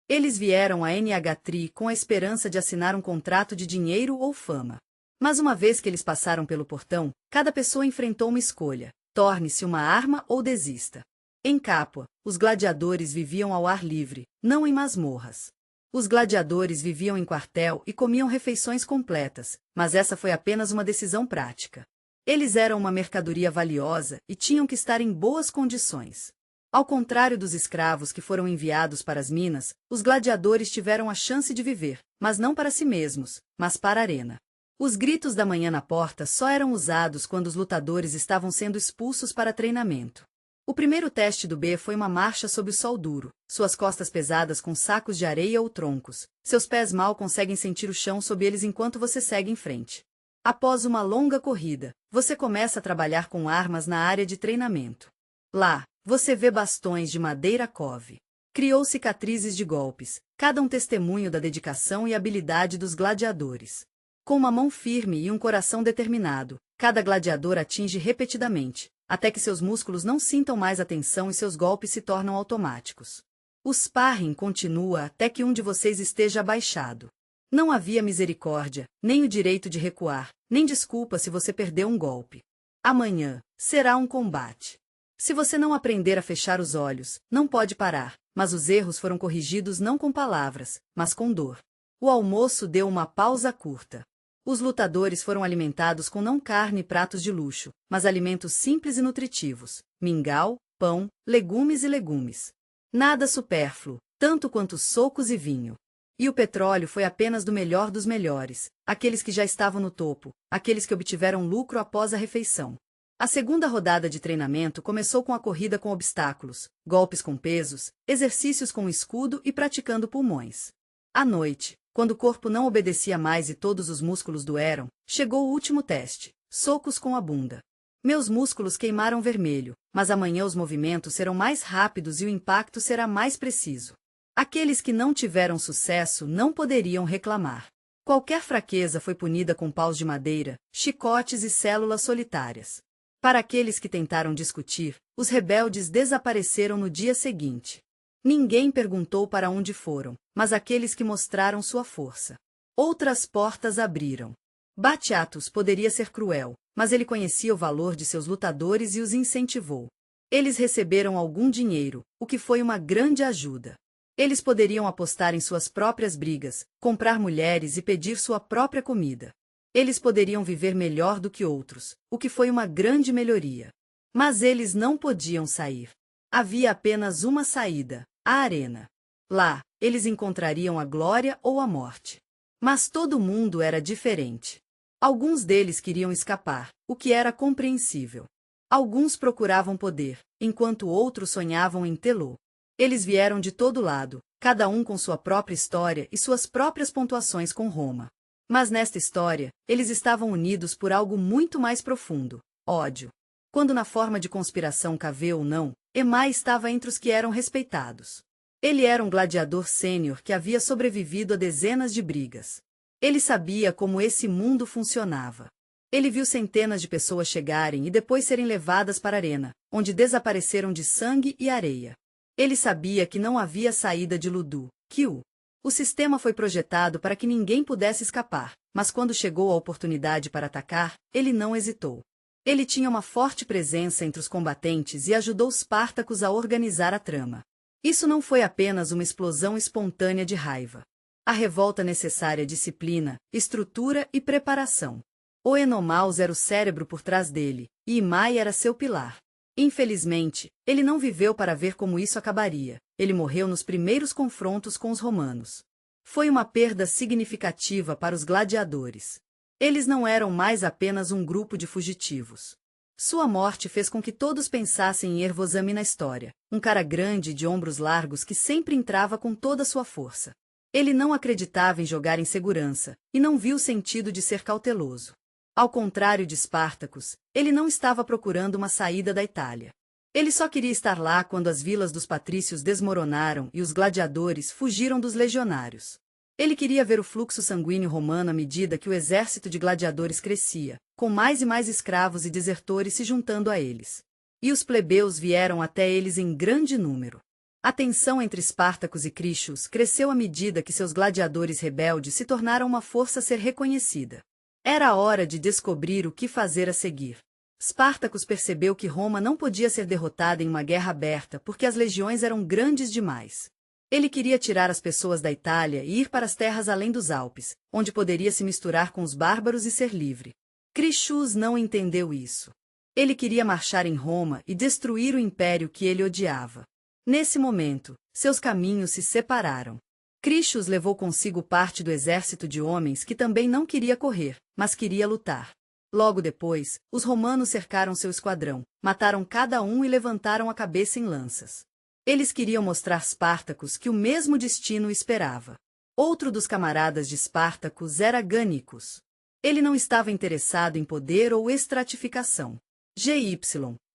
Eles vieram a NH-Tri com a esperança de assinar um contrato de dinheiro ou fama. Mas uma vez que eles passaram pelo portão, cada pessoa enfrentou uma escolha: torne-se uma arma ou desista. Em Capua, os gladiadores viviam ao ar livre, não em masmorras. Os gladiadores viviam em quartel e comiam refeições completas, mas essa foi apenas uma decisão prática. Eles eram uma mercadoria valiosa e tinham que estar em boas condições. Ao contrário dos escravos que foram enviados para as minas, os gladiadores tiveram a chance de viver, mas não para si mesmos, mas para a arena. Os gritos da manhã na porta só eram usados quando os lutadores estavam sendo expulsos para treinamento. O primeiro teste do B foi uma marcha sob o sol duro, suas costas pesadas com sacos de areia ou troncos, seus pés mal conseguem sentir o chão sob eles enquanto você segue em frente. Após uma longa corrida, você começa a trabalhar com armas na área de treinamento. Lá, você vê bastões de madeira cove. Criou cicatrizes de golpes, cada um testemunho da dedicação e habilidade dos gladiadores. Com uma mão firme e um coração determinado, cada gladiador atinge repetidamente, até que seus músculos não sintam mais a tensão e seus golpes se tornam automáticos. O sparring continua até que um de vocês esteja abaixado. Não havia misericórdia, nem o direito de recuar, nem desculpa se você perdeu um golpe. Amanhã será um combate. Se você não aprender a fechar os olhos, não pode parar, mas os erros foram corrigidos não com palavras, mas com dor. O almoço deu uma pausa curta. Os lutadores foram alimentados com não carne e pratos de luxo, mas alimentos simples e nutritivos: mingau, pão, legumes e legumes. Nada supérfluo, tanto quanto socos e vinho. E o petróleo foi apenas do melhor dos melhores, aqueles que já estavam no topo, aqueles que obtiveram lucro após a refeição. A segunda rodada de treinamento começou com a corrida com obstáculos, golpes com pesos, exercícios com escudo e praticando pulmões. À noite, quando o corpo não obedecia mais e todos os músculos doeram, chegou o último teste, socos com a bunda. Meus músculos queimaram vermelho, mas amanhã os movimentos serão mais rápidos e o impacto será mais preciso. Aqueles que não tiveram sucesso não poderiam reclamar. Qualquer fraqueza foi punida com paus de madeira, chicotes e células solitárias. Para aqueles que tentaram discutir, os rebeldes desapareceram no dia seguinte. Ninguém perguntou para onde foram, mas aqueles que mostraram sua força. Outras portas abriram. Batiatus poderia ser cruel, mas ele conhecia o valor de seus lutadores e os incentivou. Eles receberam algum dinheiro, o que foi uma grande ajuda. Eles poderiam apostar em suas próprias brigas, comprar mulheres e pedir sua própria comida. Eles poderiam viver melhor do que outros, o que foi uma grande melhoria. Mas eles não podiam sair. Havia apenas uma saída, a arena. Lá, eles encontrariam a glória ou a morte. Mas todo mundo era diferente. Alguns deles queriam escapar, o que era compreensível. Alguns procuravam poder, enquanto outros sonhavam em tê-lo. Eles vieram de todo lado, cada um com sua própria história e suas próprias pontuações com Roma. Mas nesta história, eles estavam unidos por algo muito mais profundo, ódio. Quando na forma de conspiração caveu ou não, Emai estava entre os que eram respeitados. Ele era um gladiador sênior que havia sobrevivido a dezenas de brigas. Ele sabia como esse mundo funcionava. Ele viu centenas de pessoas chegarem e depois serem levadas para a arena, onde desapareceram de sangue e areia. Ele sabia que não havia saída de Ludu, Kiu. O sistema foi projetado para que ninguém pudesse escapar, mas quando chegou a oportunidade para atacar, ele não hesitou. Ele tinha uma forte presença entre os combatentes e ajudou os Spartacus a organizar a trama. Isso não foi apenas uma explosão espontânea de raiva. A revolta necessária disciplina, estrutura e preparação. O Enomaus era o cérebro por trás dele, e Imai era seu pilar. Infelizmente, ele não viveu para ver como isso acabaria. Ele morreu nos primeiros confrontos com os romanos. Foi uma perda significativa para os gladiadores. Eles não eram mais apenas um grupo de fugitivos. Sua morte fez com que todos pensassem em Ervozami na história, um cara grande de ombros largos que sempre entrava com toda a sua força. Ele não acreditava em jogar em segurança, e não viu o sentido de ser cauteloso. Ao contrário de Spartacus, ele não estava procurando uma saída da Itália. Ele só queria estar lá quando as vilas dos patrícios desmoronaram e os gladiadores fugiram dos legionários. Ele queria ver o fluxo sanguíneo romano à medida que o exército de gladiadores crescia, com mais e mais escravos e desertores se juntando a eles. E os plebeus vieram até eles em grande número. A tensão entre Spartacus e Critius cresceu à medida que seus gladiadores rebeldes se tornaram uma força a ser reconhecida. Era a hora de descobrir o que fazer a seguir. Spartacus percebeu que Roma não podia ser derrotada em uma guerra aberta porque as legiões eram grandes demais. Ele queria tirar as pessoas da Itália e ir para as terras além dos Alpes, onde poderia se misturar com os bárbaros e ser livre. Critius não entendeu isso. Ele queria marchar em Roma e destruir o império que ele odiava. Nesse momento, seus caminhos se separaram. Critius levou consigo parte do exército de homens que também não queria correr, mas queria lutar. Logo depois, os romanos cercaram seu esquadrão, mataram cada um e levantaram a cabeça em lanças. Eles queriam mostrar Spartacus que o mesmo destino o esperava. Outro dos camaradas de Spartacus era Ganiccus. Ele não estava interessado em poder ou estratificação.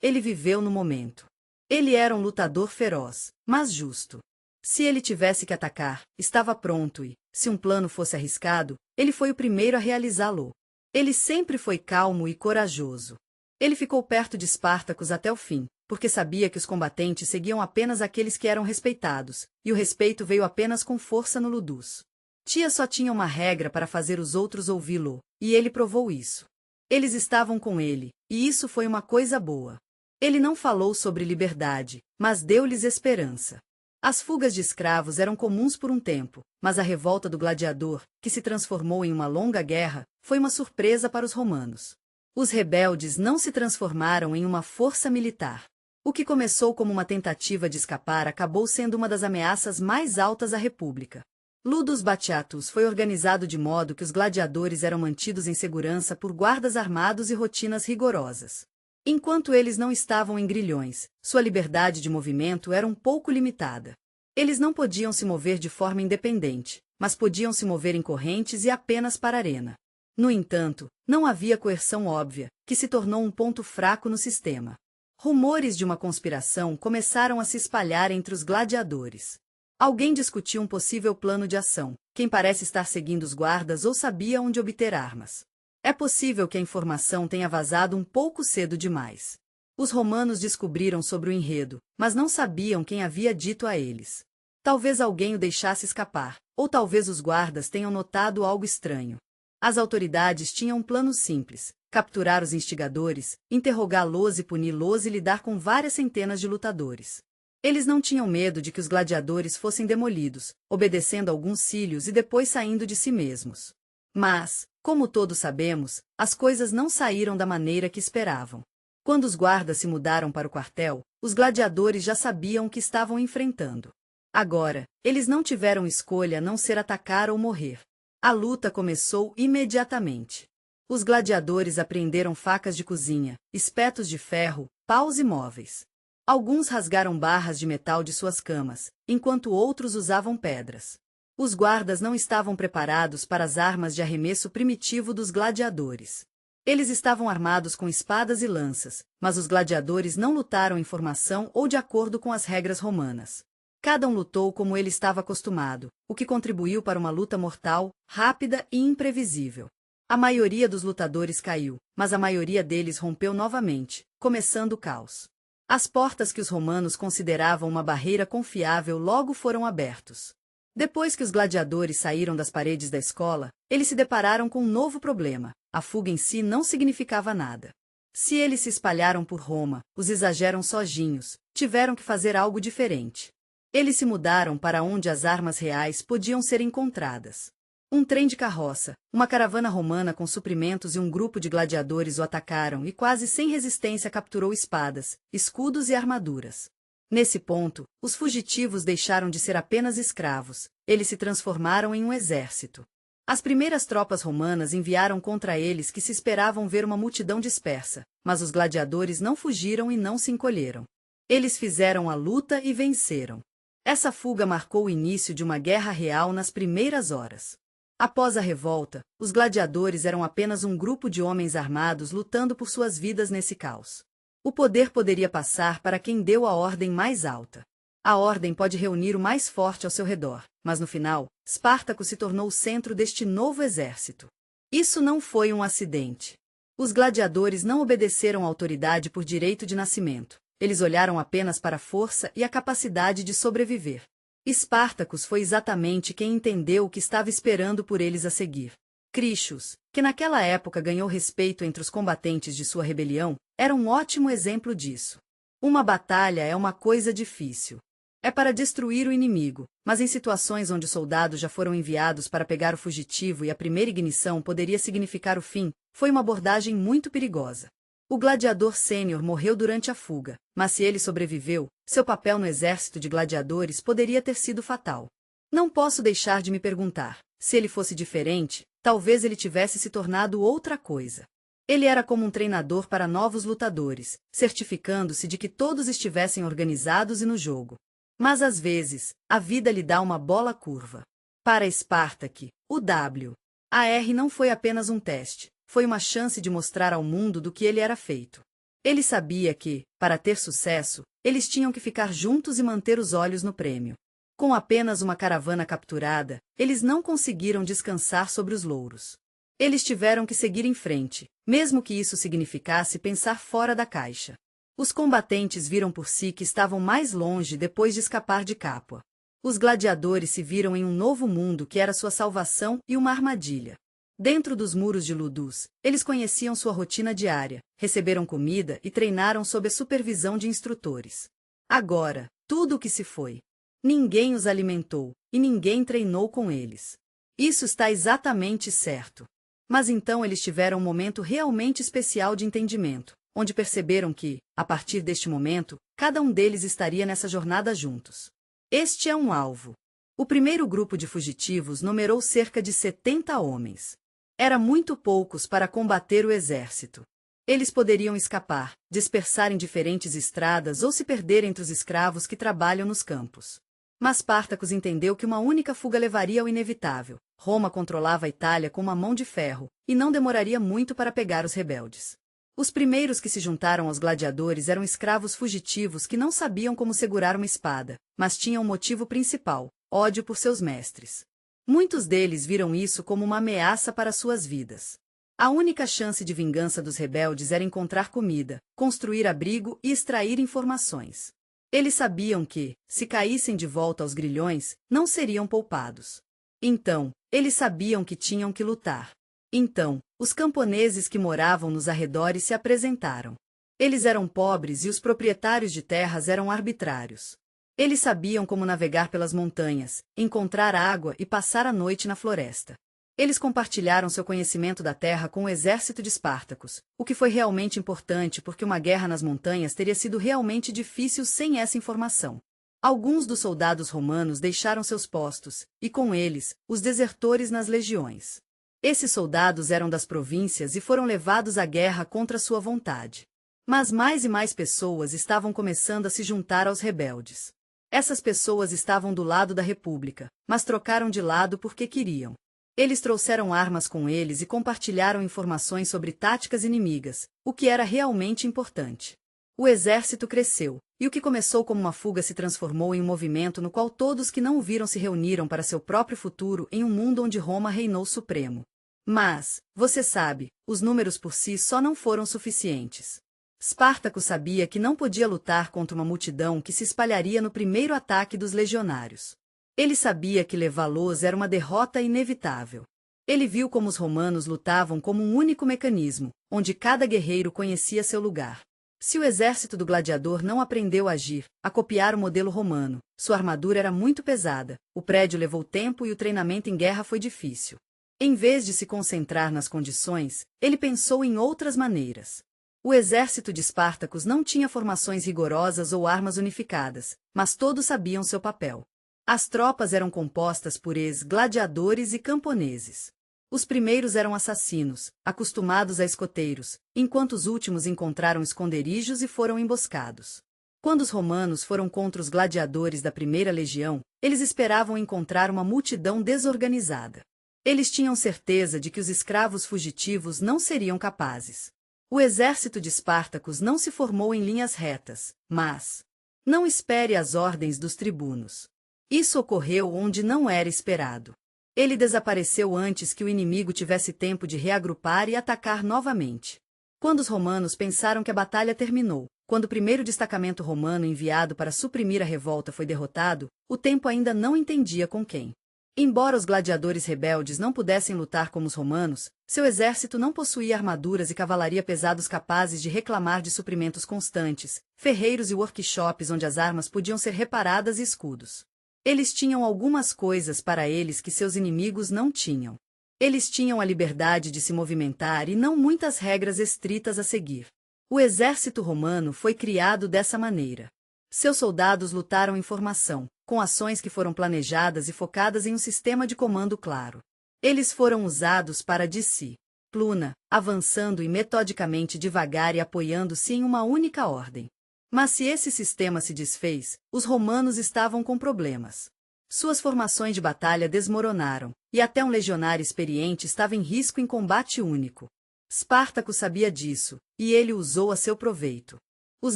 Ele viveu no momento. Ele era um lutador feroz, mas justo. Se ele tivesse que atacar, estava pronto e, se um plano fosse arriscado, ele foi o primeiro a realizá-lo. Ele sempre foi calmo e corajoso. Ele ficou perto de Spartacus até o fim, porque sabia que os combatentes seguiam apenas aqueles que eram respeitados, e o respeito veio apenas com força no Ludus. Tia só tinha uma regra para fazer os outros ouvi-lo, e ele provou isso. Eles estavam com ele, e isso foi uma coisa boa. Ele não falou sobre liberdade, mas deu-lhes esperança. As fugas de escravos eram comuns por um tempo, mas a revolta do gladiador, que se transformou em uma longa guerra, foi uma surpresa para os romanos. Os rebeldes não se transformaram em uma força militar. O que começou como uma tentativa de escapar acabou sendo uma das ameaças mais altas à República. Ludus Batiatus foi organizado de modo que os gladiadores eram mantidos em segurança por guardas armados e rotinas rigorosas. Enquanto eles não estavam em grilhões, sua liberdade de movimento era um pouco limitada. Eles não podiam se mover de forma independente, mas podiam se mover em correntes e apenas para a arena. No entanto, não havia coerção óbvia, que se tornou um ponto fraco no sistema. Rumores de uma conspiração começaram a se espalhar entre os gladiadores. Alguém discutiu um possível plano de ação, quem parece estar seguindo os guardas ou sabia onde obter armas. É possível que a informação tenha vazado um pouco cedo demais. Os romanos descobriram sobre o enredo, mas não sabiam quem havia dito a eles. Talvez alguém o deixasse escapar, ou talvez os guardas tenham notado algo estranho. As autoridades tinham um plano simples: capturar os instigadores, interrogá-los e puni-los e lidar com várias centenas de lutadores. Eles não tinham medo de que os gladiadores fossem demolidos, obedecendo alguns cílios e depois saindo de si mesmos. Mas, como todos sabemos, as coisas não saíram da maneira que esperavam. Quando os guardas se mudaram para o quartel, os gladiadores já sabiam o que estavam enfrentando. Agora, eles não tiveram escolha a não ser atacar ou morrer. A luta começou imediatamente. Os gladiadores apreenderam facas de cozinha, espetos de ferro, paus e móveis. Alguns rasgaram barras de metal de suas camas, enquanto outros usavam pedras. Os guardas não estavam preparados para as armas de arremesso primitivo dos gladiadores. Eles estavam armados com espadas e lanças, mas os gladiadores não lutaram em formação ou de acordo com as regras romanas. Cada um lutou como ele estava acostumado, o que contribuiu para uma luta mortal, rápida e imprevisível. A maioria dos lutadores caiu, mas a maioria deles rompeu novamente, começando o caos. As portas que os romanos consideravam uma barreira confiável logo foram abertos. Depois que os gladiadores saíram das paredes da escola, eles se depararam com um novo problema: a fuga em si não significava nada. Se eles se espalharam por Roma, os exageram sozinhos, tiveram que fazer algo diferente. Eles se mudaram para onde as armas reais podiam ser encontradas. Um trem de carroça, uma caravana romana com suprimentos e um grupo de gladiadores o atacaram e quase sem resistência capturou espadas, escudos e armaduras. Nesse ponto, os fugitivos deixaram de ser apenas escravos, eles se transformaram em um exército. As primeiras tropas romanas enviaram contra eles que se esperavam ver uma multidão dispersa, mas os gladiadores não fugiram e não se encolheram. Eles fizeram a luta e venceram. Essa fuga marcou o início de uma guerra real nas primeiras horas. Após a revolta, os gladiadores eram apenas um grupo de homens armados lutando por suas vidas nesse caos. O poder poderia passar para quem deu a ordem mais alta. A ordem pode reunir o mais forte ao seu redor, mas no final, Espartaco se tornou o centro deste novo exército. Isso não foi um acidente. Os gladiadores não obedeceram à autoridade por direito de nascimento. Eles olharam apenas para a força e a capacidade de sobreviver. Espartacus foi exatamente quem entendeu o que estava esperando por eles a seguir. Crixus, que naquela época ganhou respeito entre os combatentes de sua rebelião, era um ótimo exemplo disso. Uma batalha é uma coisa difícil. É para destruir o inimigo, mas em situações onde os soldados já foram enviados para pegar o fugitivo e a primeira ignição poderia significar o fim, foi uma abordagem muito perigosa. O gladiador sênior morreu durante a fuga, mas se ele sobreviveu, seu papel no exército de gladiadores poderia ter sido fatal. Não posso deixar de me perguntar, se ele fosse diferente, talvez ele tivesse se tornado outra coisa. Ele era como um treinador para novos lutadores, certificando-se de que todos estivessem organizados e no jogo. Mas às vezes, a vida lhe dá uma bola curva. Para Spartak, o WAR não foi apenas um teste. Foi uma chance de mostrar ao mundo do que ele era feito. Ele sabia que, para ter sucesso, eles tinham que ficar juntos e manter os olhos no prêmio. Com apenas uma caravana capturada, eles não conseguiram descansar sobre os louros. Eles tiveram que seguir em frente, mesmo que isso significasse pensar fora da caixa. Os combatentes viram por si que estavam mais longe depois de escapar de Capua. Os gladiadores se viram em um novo mundo que era sua salvação e uma armadilha. Dentro dos muros de Ludus, eles conheciam sua rotina diária, receberam comida e treinaram sob a supervisão de instrutores. Agora, tudo o que se foi. Ninguém os alimentou, e ninguém treinou com eles. Isso está exatamente certo. Mas então eles tiveram um momento realmente especial de entendimento, onde perceberam que, a partir deste momento, cada um deles estaria nessa jornada juntos. Este é um alvo. O primeiro grupo de fugitivos numerou cerca de 70 homens. Era muito poucos para combater o exército. Eles poderiam escapar, dispersar em diferentes estradas ou se perder entre os escravos que trabalham nos campos. Mas Spartacus entendeu que uma única fuga levaria ao inevitável. Roma controlava a Itália com uma mão de ferro, e não demoraria muito para pegar os rebeldes. Os primeiros que se juntaram aos gladiadores eram escravos fugitivos que não sabiam como segurar uma espada, mas tinham um motivo principal: ódio por seus mestres. Muitos deles viram isso como uma ameaça para suas vidas. A única chance de vingança dos rebeldes era encontrar comida, construir abrigo e extrair informações. Eles sabiam que, se caíssem de volta aos grilhões, não seriam poupados. Então, eles sabiam que tinham que lutar. Então, os camponeses que moravam nos arredores se apresentaram. Eles eram pobres e os proprietários de terras eram arbitrários. Eles sabiam como navegar pelas montanhas, encontrar água e passar a noite na floresta. Eles compartilharam seu conhecimento da terra com o exército de Espartacus, o que foi realmente importante porque uma guerra nas montanhas teria sido realmente difícil sem essa informação. Alguns dos soldados romanos deixaram seus postos, e com eles, os desertores nas legiões. Esses soldados eram das províncias e foram levados à guerra contra sua vontade. Mas mais e mais pessoas estavam começando a se juntar aos rebeldes. Essas pessoas estavam do lado da República, mas trocaram de lado porque queriam. Eles trouxeram armas com eles e compartilharam informações sobre táticas inimigas, o que era realmente importante. O exército cresceu, e o que começou como uma fuga se transformou em um movimento no qual todos que não o viram se reuniram para seu próprio futuro em um mundo onde Roma reinou supremo. Mas, você sabe, os números por si só não foram suficientes. Spartacus sabia que não podia lutar contra uma multidão que se espalharia no primeiro ataque dos legionários. Ele sabia que levá-los era uma derrota inevitável. Ele viu como os romanos lutavam como um único mecanismo, onde cada guerreiro conhecia seu lugar. Se o exército do gladiador não aprendeu a agir, a copiar o modelo romano, sua armadura era muito pesada, o prédio levou tempo e o treinamento em guerra foi difícil. Em vez de se concentrar nas condições, ele pensou em outras maneiras. O exército de Spartacus não tinha formações rigorosas ou armas unificadas, mas todos sabiam seu papel. As tropas eram compostas por ex-gladiadores e camponeses. Os primeiros eram assassinos, acostumados a escoteiros, enquanto os últimos encontraram esconderijos e foram emboscados. Quando os romanos foram contra os gladiadores da primeira legião, eles esperavam encontrar uma multidão desorganizada. Eles tinham certeza de que os escravos fugitivos não seriam capazes. O exército de Spartacus não se formou em linhas retas, mas não espere as ordens dos tribunos. Isso ocorreu onde não era esperado. Ele desapareceu antes que o inimigo tivesse tempo de reagrupar e atacar novamente. Quando os romanos pensaram que a batalha terminou, quando o primeiro destacamento romano enviado para suprimir a revolta foi derrotado, o tempo ainda não entendia com quem. Embora os gladiadores rebeldes não pudessem lutar como os romanos, seu exército não possuía armaduras e cavalaria pesados capazes de reclamar de suprimentos constantes, ferreiros e workshops onde as armas podiam ser reparadas e escudos. Eles tinham algumas coisas para eles que seus inimigos não tinham. Eles tinham a liberdade de se movimentar e não muitas regras estritas a seguir. O exército romano foi criado dessa maneira. Seus soldados lutaram em formação, com ações que foram planejadas e focadas em um sistema de comando claro. Eles foram usados para disciplina, avançando e metodicamente devagar e apoiando-se em uma única ordem. Mas se esse sistema se desfez, os romanos estavam com problemas. Suas formações de batalha desmoronaram, e até um legionário experiente estava em risco em combate único. Spartacus sabia disso, e ele o usou a seu proveito. Os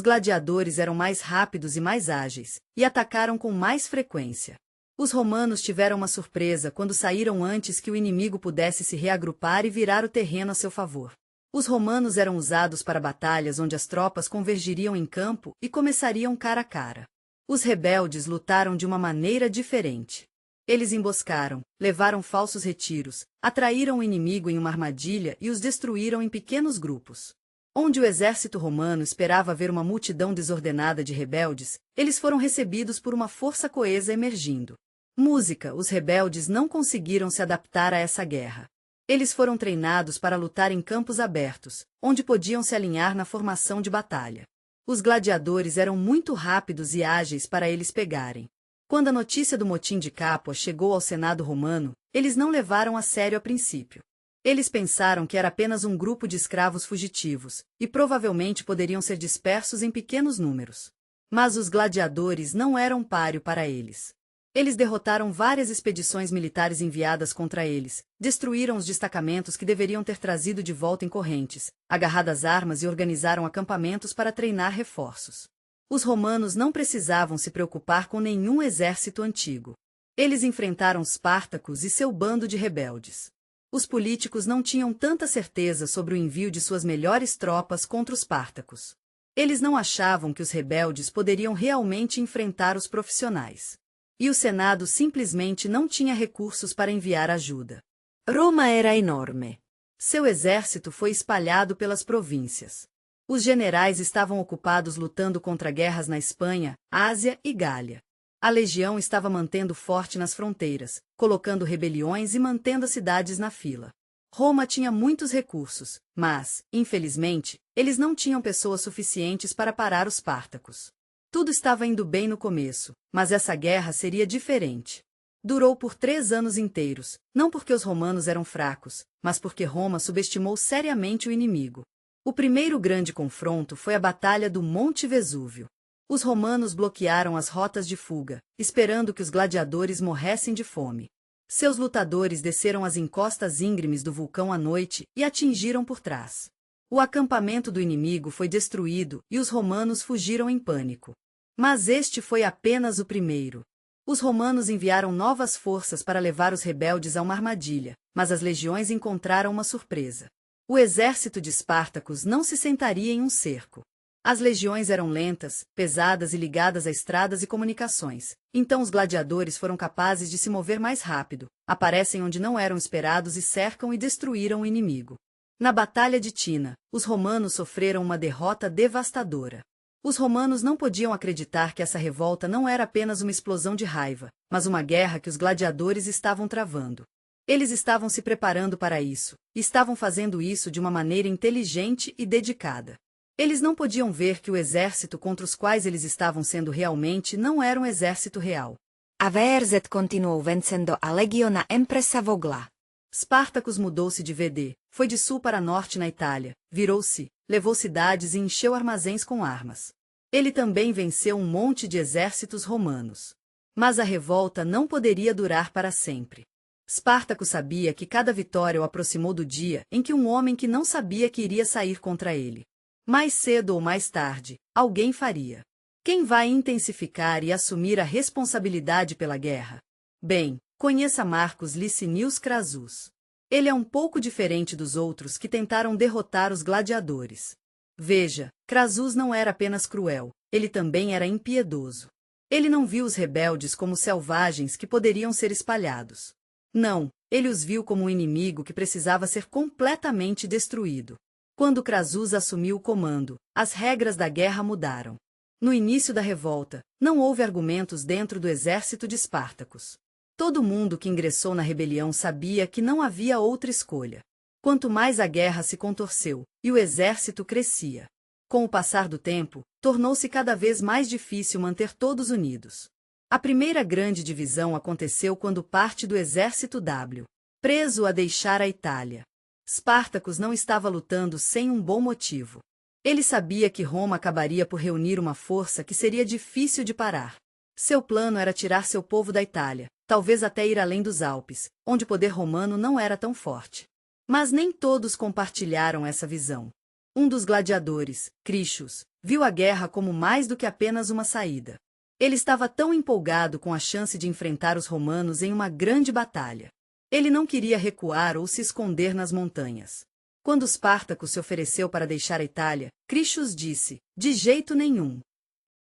gladiadores eram mais rápidos e mais ágeis, e atacaram com mais frequência. Os romanos tiveram uma surpresa quando saíram antes que o inimigo pudesse se reagrupar e virar o terreno a seu favor. Os romanos eram usados para batalhas onde as tropas convergiriam em campo e começariam cara a cara. Os rebeldes lutaram de uma maneira diferente. Eles emboscaram, levaram falsos retiros, atraíram o inimigo em uma armadilha e os destruíram em pequenos grupos. Onde o exército romano esperava ver uma multidão desordenada de rebeldes, eles foram recebidos por uma força coesa emergindo. Música, os rebeldes não conseguiram se adaptar a essa guerra. Eles foram treinados para lutar em campos abertos, onde podiam se alinhar na formação de batalha. Os gladiadores eram muito rápidos e ágeis para eles pegarem. Quando a notícia do motim de Capua chegou ao Senado romano, eles não levaram a sério a princípio. Eles pensaram que era apenas um grupo de escravos fugitivos, e provavelmente poderiam ser dispersos em pequenos números. Mas os gladiadores não eram páreo para eles. Eles derrotaram várias expedições militares enviadas contra eles, destruíram os destacamentos que deveriam ter trazido de volta em correntes, agarrado às armas e organizaram acampamentos para treinar reforços. Os romanos não precisavam se preocupar com nenhum exército antigo. Eles enfrentaram os Spartacus e seu bando de rebeldes. Os políticos não tinham tanta certeza sobre o envio de suas melhores tropas contra os Spartacus. Eles não achavam que os rebeldes poderiam realmente enfrentar os profissionais. E o Senado simplesmente não tinha recursos para enviar ajuda. Roma era enorme. Seu exército foi espalhado pelas províncias. Os generais estavam ocupados lutando contra guerras na Espanha, Ásia e Gália. A legião estava mantendo forte nas fronteiras, colocando rebeliões e mantendo as cidades na fila. Roma tinha muitos recursos, mas, infelizmente, eles não tinham pessoas suficientes para parar os Spartacus. Tudo estava indo bem no começo, mas essa guerra seria diferente. Durou por 3 anos inteiros, não porque os romanos eram fracos, mas porque Roma subestimou seriamente o inimigo. O primeiro grande confronto foi a Batalha do Monte Vesúvio. Os romanos bloquearam as rotas de fuga, esperando que os gladiadores morressem de fome. Seus lutadores desceram as encostas íngremes do vulcão à noite e atingiram por trás. O acampamento do inimigo foi destruído e os romanos fugiram em pânico. Mas este foi apenas o primeiro. Os romanos enviaram novas forças para levar os rebeldes a uma armadilha, mas as legiões encontraram uma surpresa. O exército de Espartacus não se sentaria em um cerco. As legiões eram lentas, pesadas e ligadas a estradas e comunicações, então os gladiadores foram capazes de se mover mais rápido, aparecem onde não eram esperados e cercam e destruíram o inimigo. Na Batalha de Tina, os romanos sofreram uma derrota devastadora. Os romanos não podiam acreditar que essa revolta não era apenas uma explosão de raiva, mas uma guerra que os gladiadores estavam travando. Eles estavam se preparando para isso, e estavam fazendo isso de uma maneira inteligente e dedicada. Eles não podiam ver que o exército contra os quais eles estavam sendo realmente não era um exército real. A VRZ continuou vencendo a legiona Empresa Vogla. Spartacus mudou-se de VD, foi de sul para norte na Itália, virou-se, levou cidades e encheu armazéns com armas. Ele também venceu um monte de exércitos romanos. Mas a revolta não poderia durar para sempre. Spartacus sabia que cada vitória o aproximou do dia em que um homem que não sabia que iria sair contra ele. Mais cedo ou mais tarde, alguém faria. Quem vai intensificar e assumir a responsabilidade pela guerra? Bem, conheça Marcus Licinius Crassus. Ele é um pouco diferente dos outros que tentaram derrotar os gladiadores. Veja, Crassus não era apenas cruel, ele também era impiedoso. Ele não viu os rebeldes como selvagens que poderiam ser espalhados. Não, ele os viu como um inimigo que precisava ser completamente destruído. Quando Crassus assumiu o comando, as regras da guerra mudaram. No início da revolta, não houve argumentos dentro do exército de Spartacus. Todo mundo que ingressou na rebelião sabia que não havia outra escolha. Quanto mais a guerra se contorceu, e o exército crescia. Com o passar do tempo, tornou-se cada vez mais difícil manter todos unidos. A primeira grande divisão aconteceu quando parte do exército W, preso a deixar a Itália. Spartacus não estava lutando sem um bom motivo. Ele sabia que Roma acabaria por reunir uma força que seria difícil de parar. Seu plano era tirar seu povo da Itália, talvez até ir além dos Alpes, onde o poder romano não era tão forte. Mas nem todos compartilharam essa visão. Um dos gladiadores, Crixus, viu a guerra como mais do que apenas uma saída. Ele estava tão empolgado com a chance de enfrentar os romanos em uma grande batalha. Ele não queria recuar ou se esconder nas montanhas. Quando Spartacus se ofereceu para deixar a Itália, Crixus disse, de jeito nenhum.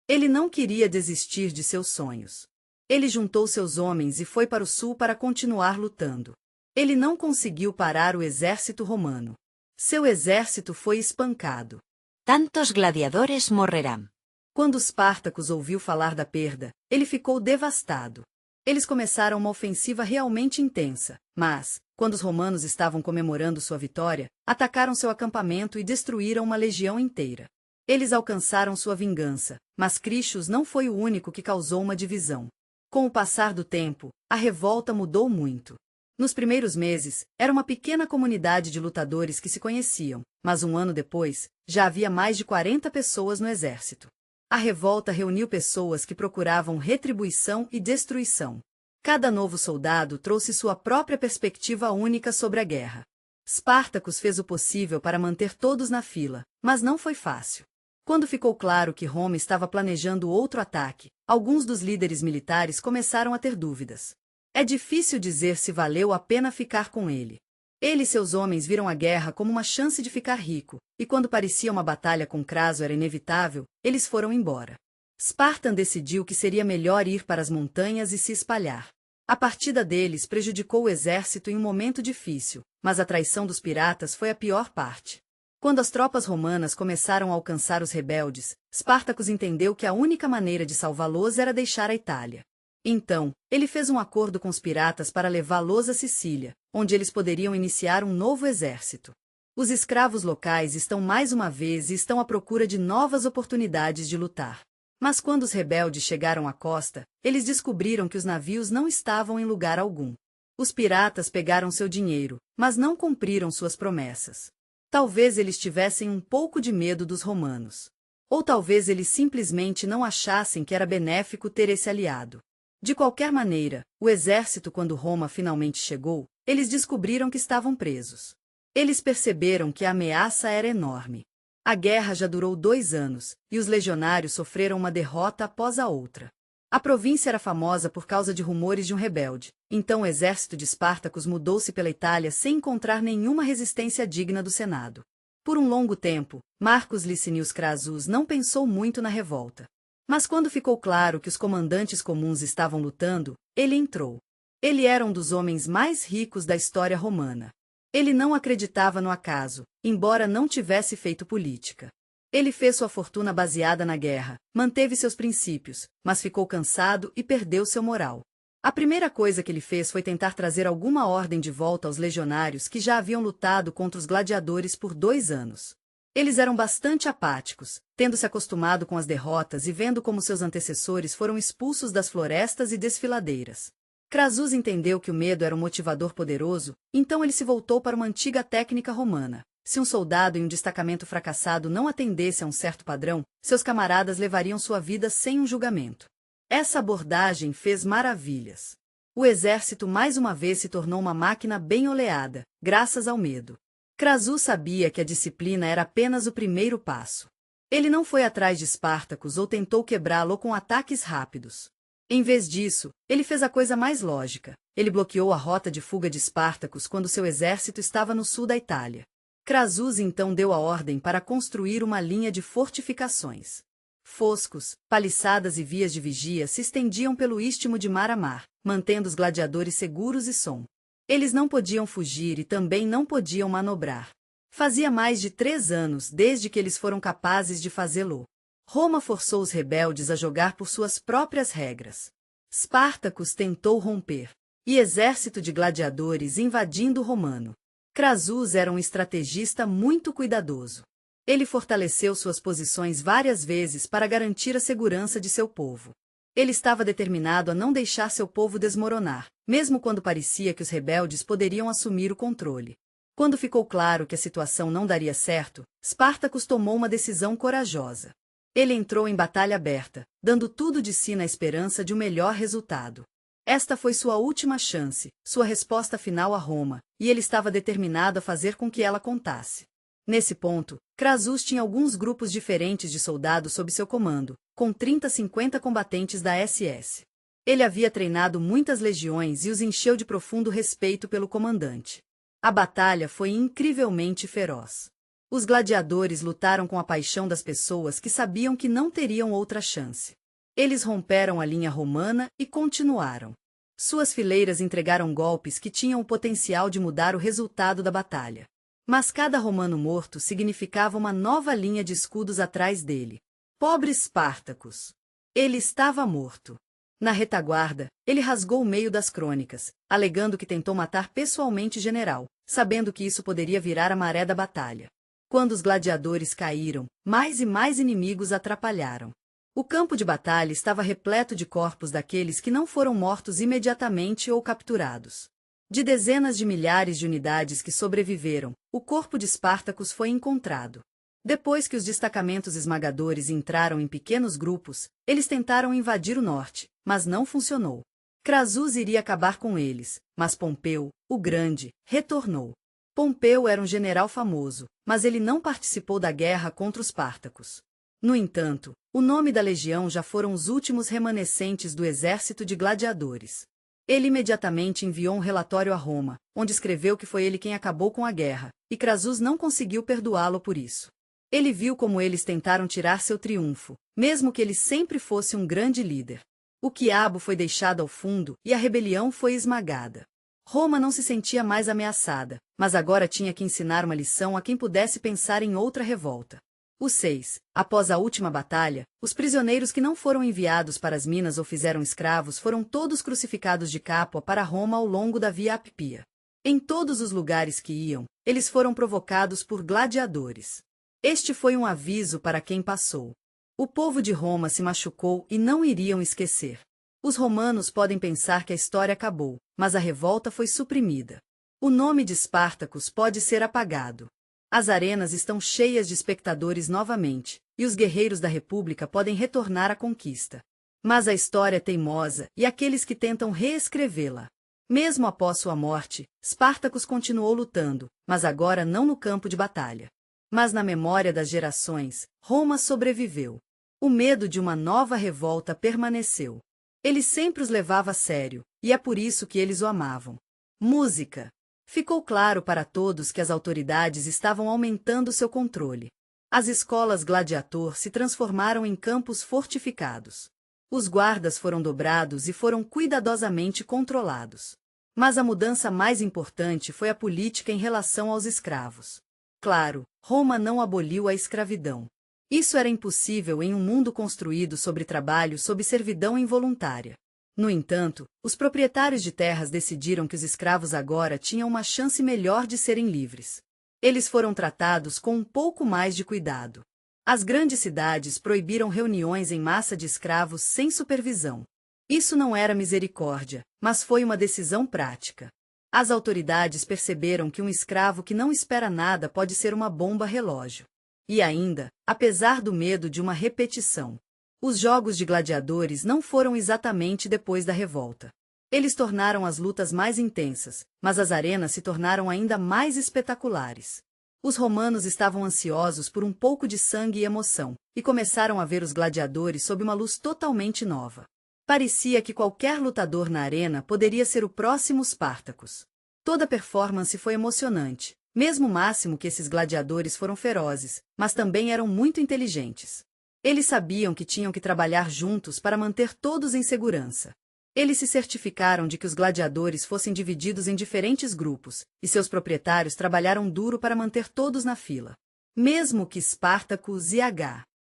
Ele não queria desistir de seus sonhos. Ele juntou seus homens e foi para o sul para continuar lutando. Ele não conseguiu parar o exército romano. Seu exército foi espancado. Tantos gladiadores morrerão. Quando Spartacus ouviu falar da perda, ele ficou devastado. Eles começaram uma ofensiva realmente intensa, mas, quando os romanos estavam comemorando sua vitória, atacaram seu acampamento e destruíram uma legião inteira. Eles alcançaram sua vingança, mas Crixus não foi o único que causou uma divisão. Com o passar do tempo, a revolta mudou muito. Nos primeiros meses, era uma pequena comunidade de lutadores que se conheciam, mas um ano depois, já havia mais de 40 pessoas no exército. A revolta reuniu pessoas que procuravam retribuição e destruição. Cada novo soldado trouxe sua própria perspectiva única sobre a guerra. Spartacus fez o possível para manter todos na fila, mas não foi fácil. Quando ficou claro que Roma estava planejando outro ataque, alguns dos líderes militares começaram a ter dúvidas. É difícil dizer se valeu a pena ficar com ele. Ele e seus homens viram a guerra como uma chance de ficar rico, e quando parecia uma batalha com Craso era inevitável, eles foram embora. Spartan decidiu que seria melhor ir para as montanhas e se espalhar. A partida deles prejudicou o exército em um momento difícil, mas a traição dos piratas foi a pior parte. Quando as tropas romanas começaram a alcançar os rebeldes, Spartacus entendeu que a única maneira de salvá-los era deixar a Itália. Então, ele fez um acordo com os piratas para levá-los a Sicília, onde eles poderiam iniciar um novo exército. Os escravos locais estão mais uma vez e estão à procura de novas oportunidades de lutar. Mas quando os rebeldes chegaram à costa, eles descobriram que os navios não estavam em lugar algum. Os piratas pegaram seu dinheiro, mas não cumpriram suas promessas. Talvez eles tivessem um pouco de medo dos romanos. Ou talvez eles simplesmente não achassem que era benéfico ter esse aliado. De qualquer maneira, o exército, quando Roma finalmente chegou, eles descobriram que estavam presos. Eles perceberam que a ameaça era enorme. A guerra já durou 2 anos, e os legionários sofreram uma derrota após a outra. A província era famosa por causa de rumores de um rebelde, então o exército de Spartacus mudou-se pela Itália sem encontrar nenhuma resistência digna do Senado. Por um longo tempo, Marcus Licinius Crassus não pensou muito na revolta. Mas quando ficou claro que os comandantes comuns estavam lutando, ele entrou. Ele era um dos homens mais ricos da história romana. Ele não acreditava no acaso, embora não tivesse feito política. Ele fez sua fortuna baseada na guerra, manteve seus princípios, mas ficou cansado e perdeu seu moral. A primeira coisa que ele fez foi tentar trazer alguma ordem de volta aos legionários que já haviam lutado contra os gladiadores por 2 anos. Eles eram bastante apáticos, tendo se acostumado com as derrotas e vendo como seus antecessores foram expulsos das florestas e desfiladeiras. Crassus entendeu que o medo era um motivador poderoso, então ele se voltou para uma antiga técnica romana. Se um soldado em um destacamento fracassado não atendesse a um certo padrão, seus camaradas levariam sua vida sem um julgamento. Essa abordagem fez maravilhas. O exército mais uma vez se tornou uma máquina bem oleada, graças ao medo. Crassus sabia que a disciplina era apenas o primeiro passo. Ele não foi atrás de Spartacus ou tentou quebrá-lo com ataques rápidos. Em vez disso, ele fez a coisa mais lógica. Ele bloqueou a rota de fuga de Spartacus quando seu exército estava no sul da Itália. Crassus então deu a ordem para construir uma linha de fortificações. Foscos, paliçadas e vias de vigia se estendiam pelo istmo de mar a mar, mantendo os gladiadores seguros e som. Eles não podiam fugir e também não podiam manobrar. Fazia mais de 3 anos desde que eles foram capazes de fazê-lo. Roma forçou os rebeldes a jogar por suas próprias regras. Spartacus tentou romper. E exército de gladiadores invadindo o romano. Crassus era um estrategista muito cuidadoso. Ele fortaleceu suas posições várias vezes para garantir a segurança de seu povo. Ele estava determinado a não deixar seu povo desmoronar, mesmo quando parecia que os rebeldes poderiam assumir o controle. Quando ficou claro que a situação não daria certo, Spartacus tomou uma decisão corajosa. Ele entrou em batalha aberta, dando tudo de si na esperança de um melhor resultado. Esta foi sua última chance, sua resposta final a Roma, e ele estava determinado a fazer com que ela contasse. Nesse ponto, Crassus tinha alguns grupos diferentes de soldados sob seu comando, com 30 a 50 combatentes da SS. Ele havia treinado muitas legiões e os encheu de profundo respeito pelo comandante. A batalha foi incrivelmente feroz. Os gladiadores lutaram com a paixão das pessoas que sabiam que não teriam outra chance. Eles romperam a linha romana e continuaram. Suas fileiras entregaram golpes que tinham o potencial de mudar o resultado da batalha. Mas cada romano morto significava uma nova linha de escudos atrás dele. Pobre Spartacus! Ele estava morto. Na retaguarda, ele rasgou o meio das crônicas, alegando que tentou matar pessoalmente o general, sabendo que isso poderia virar a maré da batalha. Quando os gladiadores caíram, mais e mais inimigos atrapalharam. O campo de batalha estava repleto de corpos daqueles que não foram mortos imediatamente ou capturados. De dezenas de milhares de unidades que sobreviveram, o corpo de Espartacus foi encontrado. Depois que os destacamentos esmagadores entraram em pequenos grupos, eles tentaram invadir o norte, mas não funcionou. Crasus iria acabar com eles, mas Pompeu, o Grande, retornou. Pompeu era um general famoso, mas ele não participou da guerra contra os Pártacos. No entanto, o nome da legião já foram os últimos remanescentes do exército de gladiadores. Ele imediatamente enviou um relatório a Roma, onde escreveu que foi ele quem acabou com a guerra, e Crasus não conseguiu perdoá-lo por isso. Ele viu como eles tentaram tirar seu triunfo, mesmo que ele sempre fosse um grande líder. O quiabo foi deixado ao fundo e a rebelião foi esmagada. Roma não se sentia mais ameaçada, mas agora tinha que ensinar uma lição a quem pudesse pensar em outra revolta. Os 6. Após a última batalha, os prisioneiros que não foram enviados para as minas ou fizeram escravos foram todos crucificados de Capua para Roma ao longo da Via Apia. Em todos os lugares que iam, eles foram provocados por gladiadores. Este foi um aviso para quem passou. O povo de Roma se machucou e não iriam esquecer. Os romanos podem pensar que a história acabou, mas a revolta foi suprimida. O nome de Espartacus pode ser apagado. As arenas estão cheias de espectadores novamente, e os guerreiros da República podem retornar à conquista. Mas a história é teimosa e aqueles que tentam reescrevê-la. Mesmo após sua morte, Espartacus continuou lutando, mas agora não no campo de batalha. Mas na memória das gerações, Roma sobreviveu. O medo de uma nova revolta permaneceu. Ele sempre os levava a sério, e é por isso que eles o amavam. Música. Ficou claro para todos que as autoridades estavam aumentando seu controle. As escolas gladiator se transformaram em campos fortificados. Os guardas foram dobrados e foram cuidadosamente controlados. Mas a mudança mais importante foi a política em relação aos escravos. Claro, Roma não aboliu a escravidão. Isso era impossível em um mundo construído sobre trabalho sob servidão involuntária. No entanto, os proprietários de terras decidiram que os escravos agora tinham uma chance melhor de serem livres. Eles foram tratados com um pouco mais de cuidado. As grandes cidades proibiram reuniões em massa de escravos sem supervisão. Isso não era misericórdia, mas foi uma decisão prática. As autoridades perceberam que um escravo que não espera nada pode ser uma bomba relógio. E ainda, apesar do medo de uma repetição, os jogos de gladiadores não foram exatamente depois da revolta. Eles tornaram as lutas mais intensas, mas as arenas se tornaram ainda mais espetaculares. Os romanos estavam ansiosos por um pouco de sangue e emoção, e começaram a ver os gladiadores sob uma luz totalmente nova. Parecia que qualquer lutador na arena poderia ser o próximo Spartacus. Toda a performance foi emocionante, mesmo o máximo que esses gladiadores foram ferozes, mas também eram muito inteligentes. Eles sabiam que tinham que trabalhar juntos para manter todos em segurança. Eles se certificaram de que os gladiadores fossem divididos em diferentes grupos, e seus proprietários trabalharam duro para manter todos na fila. Mesmo que Spartacus e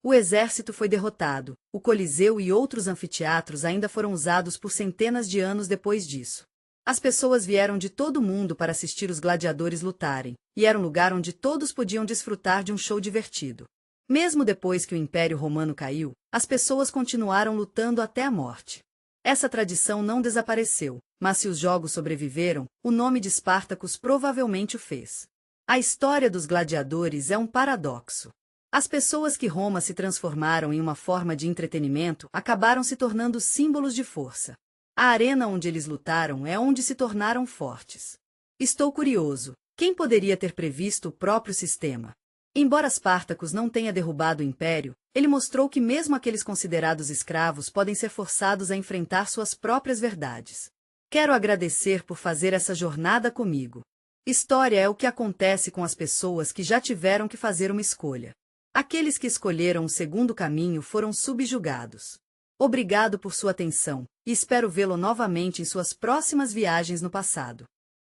o exército foi derrotado, o Coliseu e outros anfiteatros ainda foram usados por centenas de anos depois disso. As pessoas vieram de todo o mundo para assistir os gladiadores lutarem, e era um lugar onde todos podiam desfrutar de um show divertido. Mesmo depois que o Império Romano caiu, as pessoas continuaram lutando até a morte. Essa tradição não desapareceu, mas se os jogos sobreviveram, o nome de Spartacus provavelmente o fez. A história dos gladiadores é um paradoxo. As pessoas que Roma se transformaram em uma forma de entretenimento acabaram se tornando símbolos de força. A arena onde eles lutaram é onde se tornaram fortes. Estou curioso, quem poderia ter previsto o próprio sistema? Embora Spartacus não tenha derrubado o império, ele mostrou que mesmo aqueles considerados escravos podem ser forçados a enfrentar suas próprias verdades. Quero agradecer por fazer essa jornada comigo. História é o que acontece com as pessoas que já tiveram que fazer uma escolha. Aqueles que escolheram o segundo caminho foram subjugados. Obrigado por sua atenção, e espero vê-lo novamente em suas próximas viagens no passado.